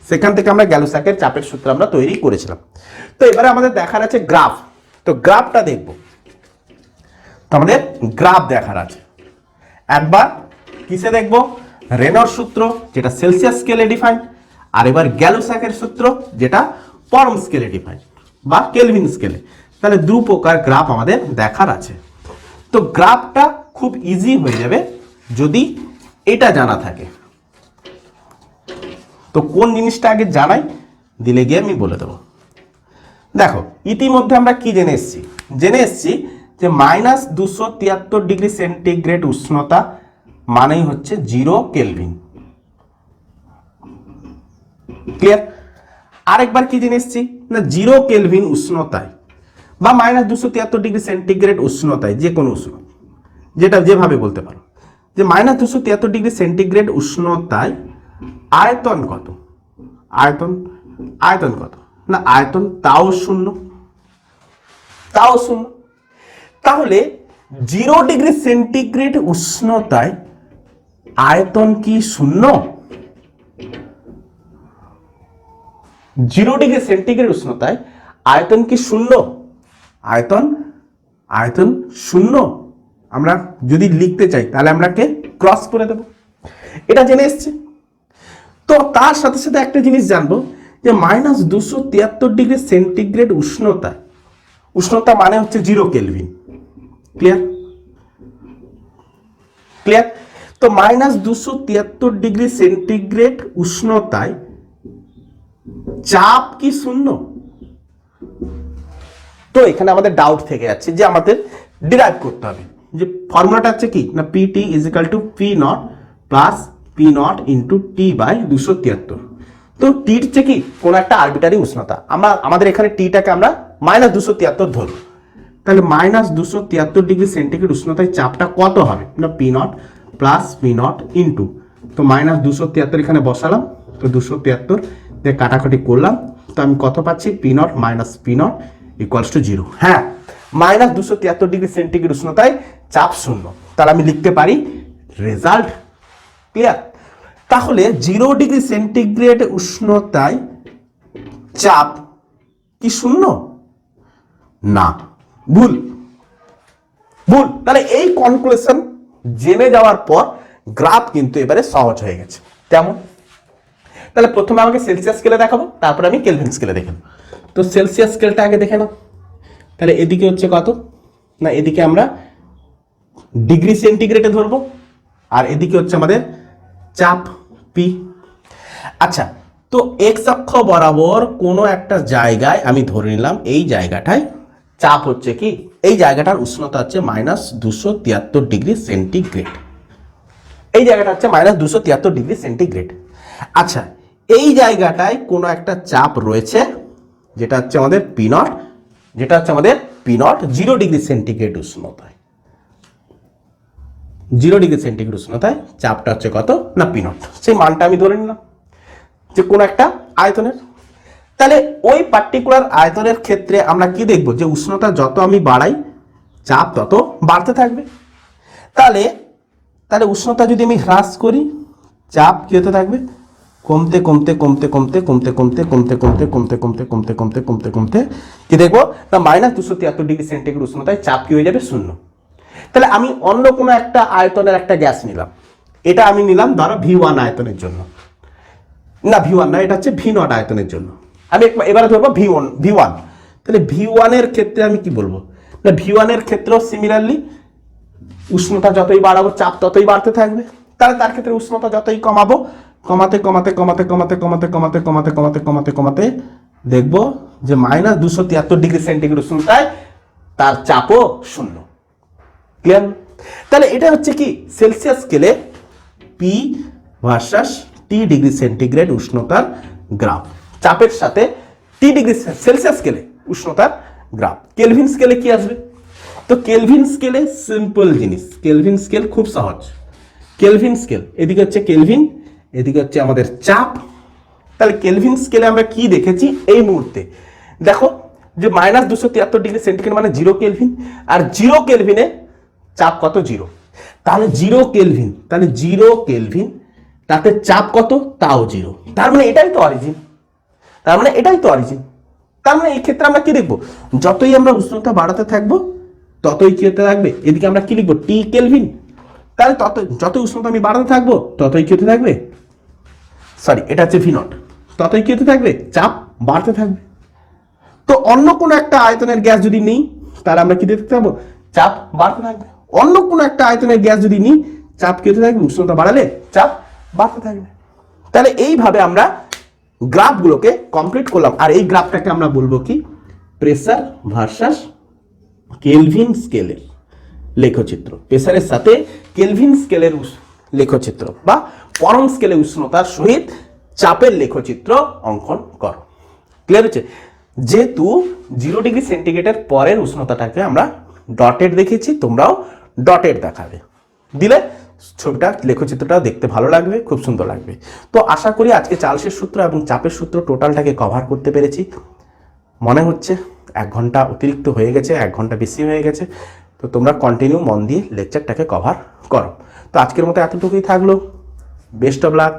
S1: সেখান থেকে আমরা গ্যালুসাকের চাপের সূত্র আমরা তৈরি করেছিলাম। তো এবারে আমাদের দেখার আছে গ্রাফ। তো গ্রাফটা দেখব, তো আমাদের গ্রাফ দেখার আছে। একবার কিসে দেখব? রেনর সূত্র, যেটা সেলসিয়াস স্কেলে ডিফাইন্ড, আর এবার গ্যালুসাকের সূত্র, যেটা পরম স্কেলে ডিফাইন্ড বা কেলভিন স্কেলে। তাহলে দু প্রকার গ্রাফ আমাদের দেখার আছে। তো গ্রাফটা খুব ইজি হয়ে যাবে যদি এটা জানা থাকে। তো কোন জিনিসটা আগে জানাই, দিলে গিয়ে আমি বলে দেবো। দেখো ইতিমধ্যে আমরা কি জেনে এসেছি যে -273 ডিগ্রি সেন্টিগ্রেড উষ্ণতা মানেই হচ্ছে 0 কেলভিন। ক্লিয়ার? আরেকবার কি জেনে এসেছি না, 0 কেলভিন উষ্ণতায় বা -273 ডিগ্রি সেন্টিগ্রেড উষ্ণতায়, যে কোনো উষ্ণতা, যেটা যেভাবে বলতে পারো, যে -273 ডিগ্রি সেন্টিগ্রেড উষ্ণতায় আয়তন কত? আয়তন কত? না, আয়তন তাও শূন্য। তাহলে 0 ডিগ্রি সেন্টিগ্রেড উষ্ণতায় আয়তন কি শূন্য? 0 ডিগ্রি সেন্টিগ্রেড উষ্ণতায় আয়তন কি শূন্য? আয়তন শূন্য। আমরা যদি লিখতে চাই তাহলে আমরা কে ক্রস করে দেব, এটা জেনে এসছে। তো তার সাথে সাথে একটা জিনিস জানবো, যে -273 ডিগ্রি সেন্টিগ্রেড উষ্ণতা মানে হচ্ছে 0 কেলভিন। ক্লিয়ার? তো -273 ডিগ্রি সেন্টিগ্রেড উষ্ণতায় চাপ কি শূন্য? তো এখানে আমাদের ডাউট থেকে যাচ্ছে, যে আমাদের ডিরাইভ করতে হবে, যে ফর্মুলাটা হচ্ছে কি না, PT is equal to P nought plus P nought into T by 273। তো টির হচ্ছে কি কোন একটা আরবিটারি উষ্ণতা, আমাদের এখানে টিটাকে আমরা -273 ধরব। তাহলে -273 ডিগ্রি সেন্টিগ্রেড উষ্ণতায় চাপটা কত হবে না, P nought plus P nought into, তো -273 এখানে বসালাম, তো 273 দিয়ে কাটাকাটি করলাম, তো আমি কত পাচ্ছি? P not minus P not equals to 0। হ্যাঁ, -273 ডিগ্রি সেন্টিগ্রেড উষ্ণতায় চাপ শূন্য। তাহলে আমি লিখতে পারি রেজাল্ট। ক্লিয়ার? তাহলে 0 ডিগ্রি সেন্টিগ্রেড উষ্ণতায় চাপ কি শূন্য? না, ভুল। তাহলে এই কনক্লুশন জেনে যাওয়ার পর গ্রাফ কিন্তু এবারে সহজ হয়ে গেছে। তেমন তাহলে প্রথমে আমাকে সেলসিয়াস স্কেলে দেখাবো, তারপর আমি কেলভিন স্কেলে দেখাবো। তো সেলসিয়াস স্কেলটা আগে দেখে নাও। তাহলে এদিকে হচ্ছে কত? না এদিকে আমরা ডিগ্রি সেন্টিগ্রেডে ধরবো, আর এদিকে হচ্ছে আমাদের চাপ পি। আচ্ছা, তো এক্স অক্ষ বরাবর কোনো একটা জায়গায় আমি ধরে নিলাম এই জায়গাটায় চাপ হচ্ছে কি, এই জায়গাটার উষ্ণতা হচ্ছে -273 ডিগ্রি সেন্টিগ্রেড। এই জায়গাটা হচ্ছে -273 ডিগ্রি সেন্টিগ্রেড। আচ্ছা, এই জায়গাটায় কোনো একটা চাপ রয়েছে যেটা হচ্ছে আমাদের পি নট, যেটা হচ্ছে আমাদের পি নট 0 ডিগ্রি সেন্টিগ্রেড উষ্ণতায়। 0 ডিগ্রি সেন্টিগ্রেড উষ্ণতায় চাপটা হচ্ছে কত না পি নট, সেই মানটা আমি ধরে নিলাম যে কোনো একটা আয়তনের। তাহলে ওই পার্টিকুলার আয়তনের ক্ষেত্রে আমরা কি দেখব, যে উষ্ণতা যত আমি বাড়াই চাপ তত বাড়তে থাকবে। তাহলে তাহলে উষ্ণতা যদি আমি হ্রাস করি চাপ কি হতে থাকবে, কমতে কমতে কমতে কমতে কমতে কমতে কমতে কমতে কমতে কমতে কমতে কমতে কমতে কমতে কি দেখবো না -273 ডিগ্রি সেন্টিগ্রেড উষ্ণতায় চাপ কি হয়ে যাবে, শূন্য। তাহলে আমি অন্য কোনো একটা আয়তনের একটা গ্যাস নিলাম, এটা আমি নিলাম ধরো V1 আয়তনের জন্য, না V1 না, এটা হচ্ছে V0 আয়তনের জন্য। আমি এবারে ধরবো V1। তাহলে V1 এর ক্ষেত্রে আমি কি বলবো না, V1 এর ক্ষেত্রেও সিমিলারলি উষ্ণতা যতই বাড়াবো চাপ ততই বাড়তে থাকবে। তাহলে তার ক্ষেত্রে উষ্ণতা যতই কমাবো কমাতে কমাতে কমাতে কমাতে কমাতে কমাতে কমাতে কমাতে কমাতে কমাতে দেখবো যে -273 ডিগ্রি সেন্টিগ্রেড উষ্ণতায় তার চাপও শূন্য। ক্লিয়ার? তাহলে এটা হচ্ছে কি সেলসিয়াস স্কেলে পি ভার্সাস টি ডিগ্রি সেন্টিগ্রেড উষ্ণতার গ্রাফ, চাপের সাথে টি ডিগ্রি সেলসিয়াস স্কেলে উষ্ণতার গ্রাফ। কেলভিন স্কেলে কি আসবে, তো কেলভিন স্কেলে সিম্পল জিনিস, কেলভিন স্কেল খুব সহজ। কেলভিন স্কেল এদিকে হচ্ছে কেলভিন, এদিকে হচ্ছে আমাদের চাপ। তাহলে কেলভিন স্কেলে আমরা কি দেখেছি এই মুহূর্তে, দেখো যে -273 ডিগ্রি সেন্টিগ্রেড মানে 0 কেলভিন, আর 0 কেলভিনে চাপ কত, 0। তাহলে 0 কেলভিন, তাহলে 0 কেলভিন তাতে চাপ কত, তাও 0। তার মানে এটাই তো অরিজিন, তার মানে এটাই তো অরিজিন। তার মানে এই ক্ষেত্রে আমরা কি দেখবো, যতই আমরা উষ্ণতা বাড়াতে থাকবো ততই কি হতে থাকবে, এদিকে আমরা কি লিখবো টি কেলভিন। তাহলে যতই উষ্ণতা আমি বাড়াতে থাকবো ততই কি হতে থাকবে, সরি এটা হচ্ছে V0, ততই কি হতে থাকবে, চাপ বাড়তে থাকবে। তো অন্য কোনো একটা আয়তনের গ্যাস যদি নিই তাহলে আমরা কি দেখতে পাবো, চাপ বাড়তে থাকবে। অন্য কোনো একটা আয়তনের গ্যাস যদি নিই চাপ কি হতে থাকবে, উষ্ণতা বাড়ালে চাপ বাড়তে থাকবে। তাহলে এইভাবে আমরা গ্রাফগুলোকে কমপ্লিট করলাম। আর এই গ্রাফটাকে আমরা বলবো কি, প্রেসার ভার্সাস কেলভিন স্কেলের লেখচিত্র। প্রেসারের সাথে কেলভিন স্কেলের লেখচিত্র বা পরম স্কেলে উষ্ণতার সহিত চাপের লেখচিত্র অঙ্কন করো। ক্লিয়ার হচ্ছে? যেহেতু 0 ডিগ্রি সেন্টিগ্রেডের পরের উষ্ণতাটাকে আমরা ডটেড দেখেছি, তোমরাও ডটেড দেখাবে, দিলে ছবিটা লেখচিত্রটা দেখতে ভালো লাগবে, খুব সুন্দর লাগবে। তো আশা করি আজকে চার্লসের সূত্র এবং চাপের সূত্র টোটালটাকে কভার করতে পেরেছি। মনে হচ্ছে 1 ঘন্টা অতিরিক্ত হয়ে গেছে, 1 ঘন্টা বেশি হয়ে গেছে। তো তোমরা কন্টিনিউ মন দিয়ে লেকচারটাকে কভার করো। তো আজকের মতো এতটুকুই থাকলো। Best of luck.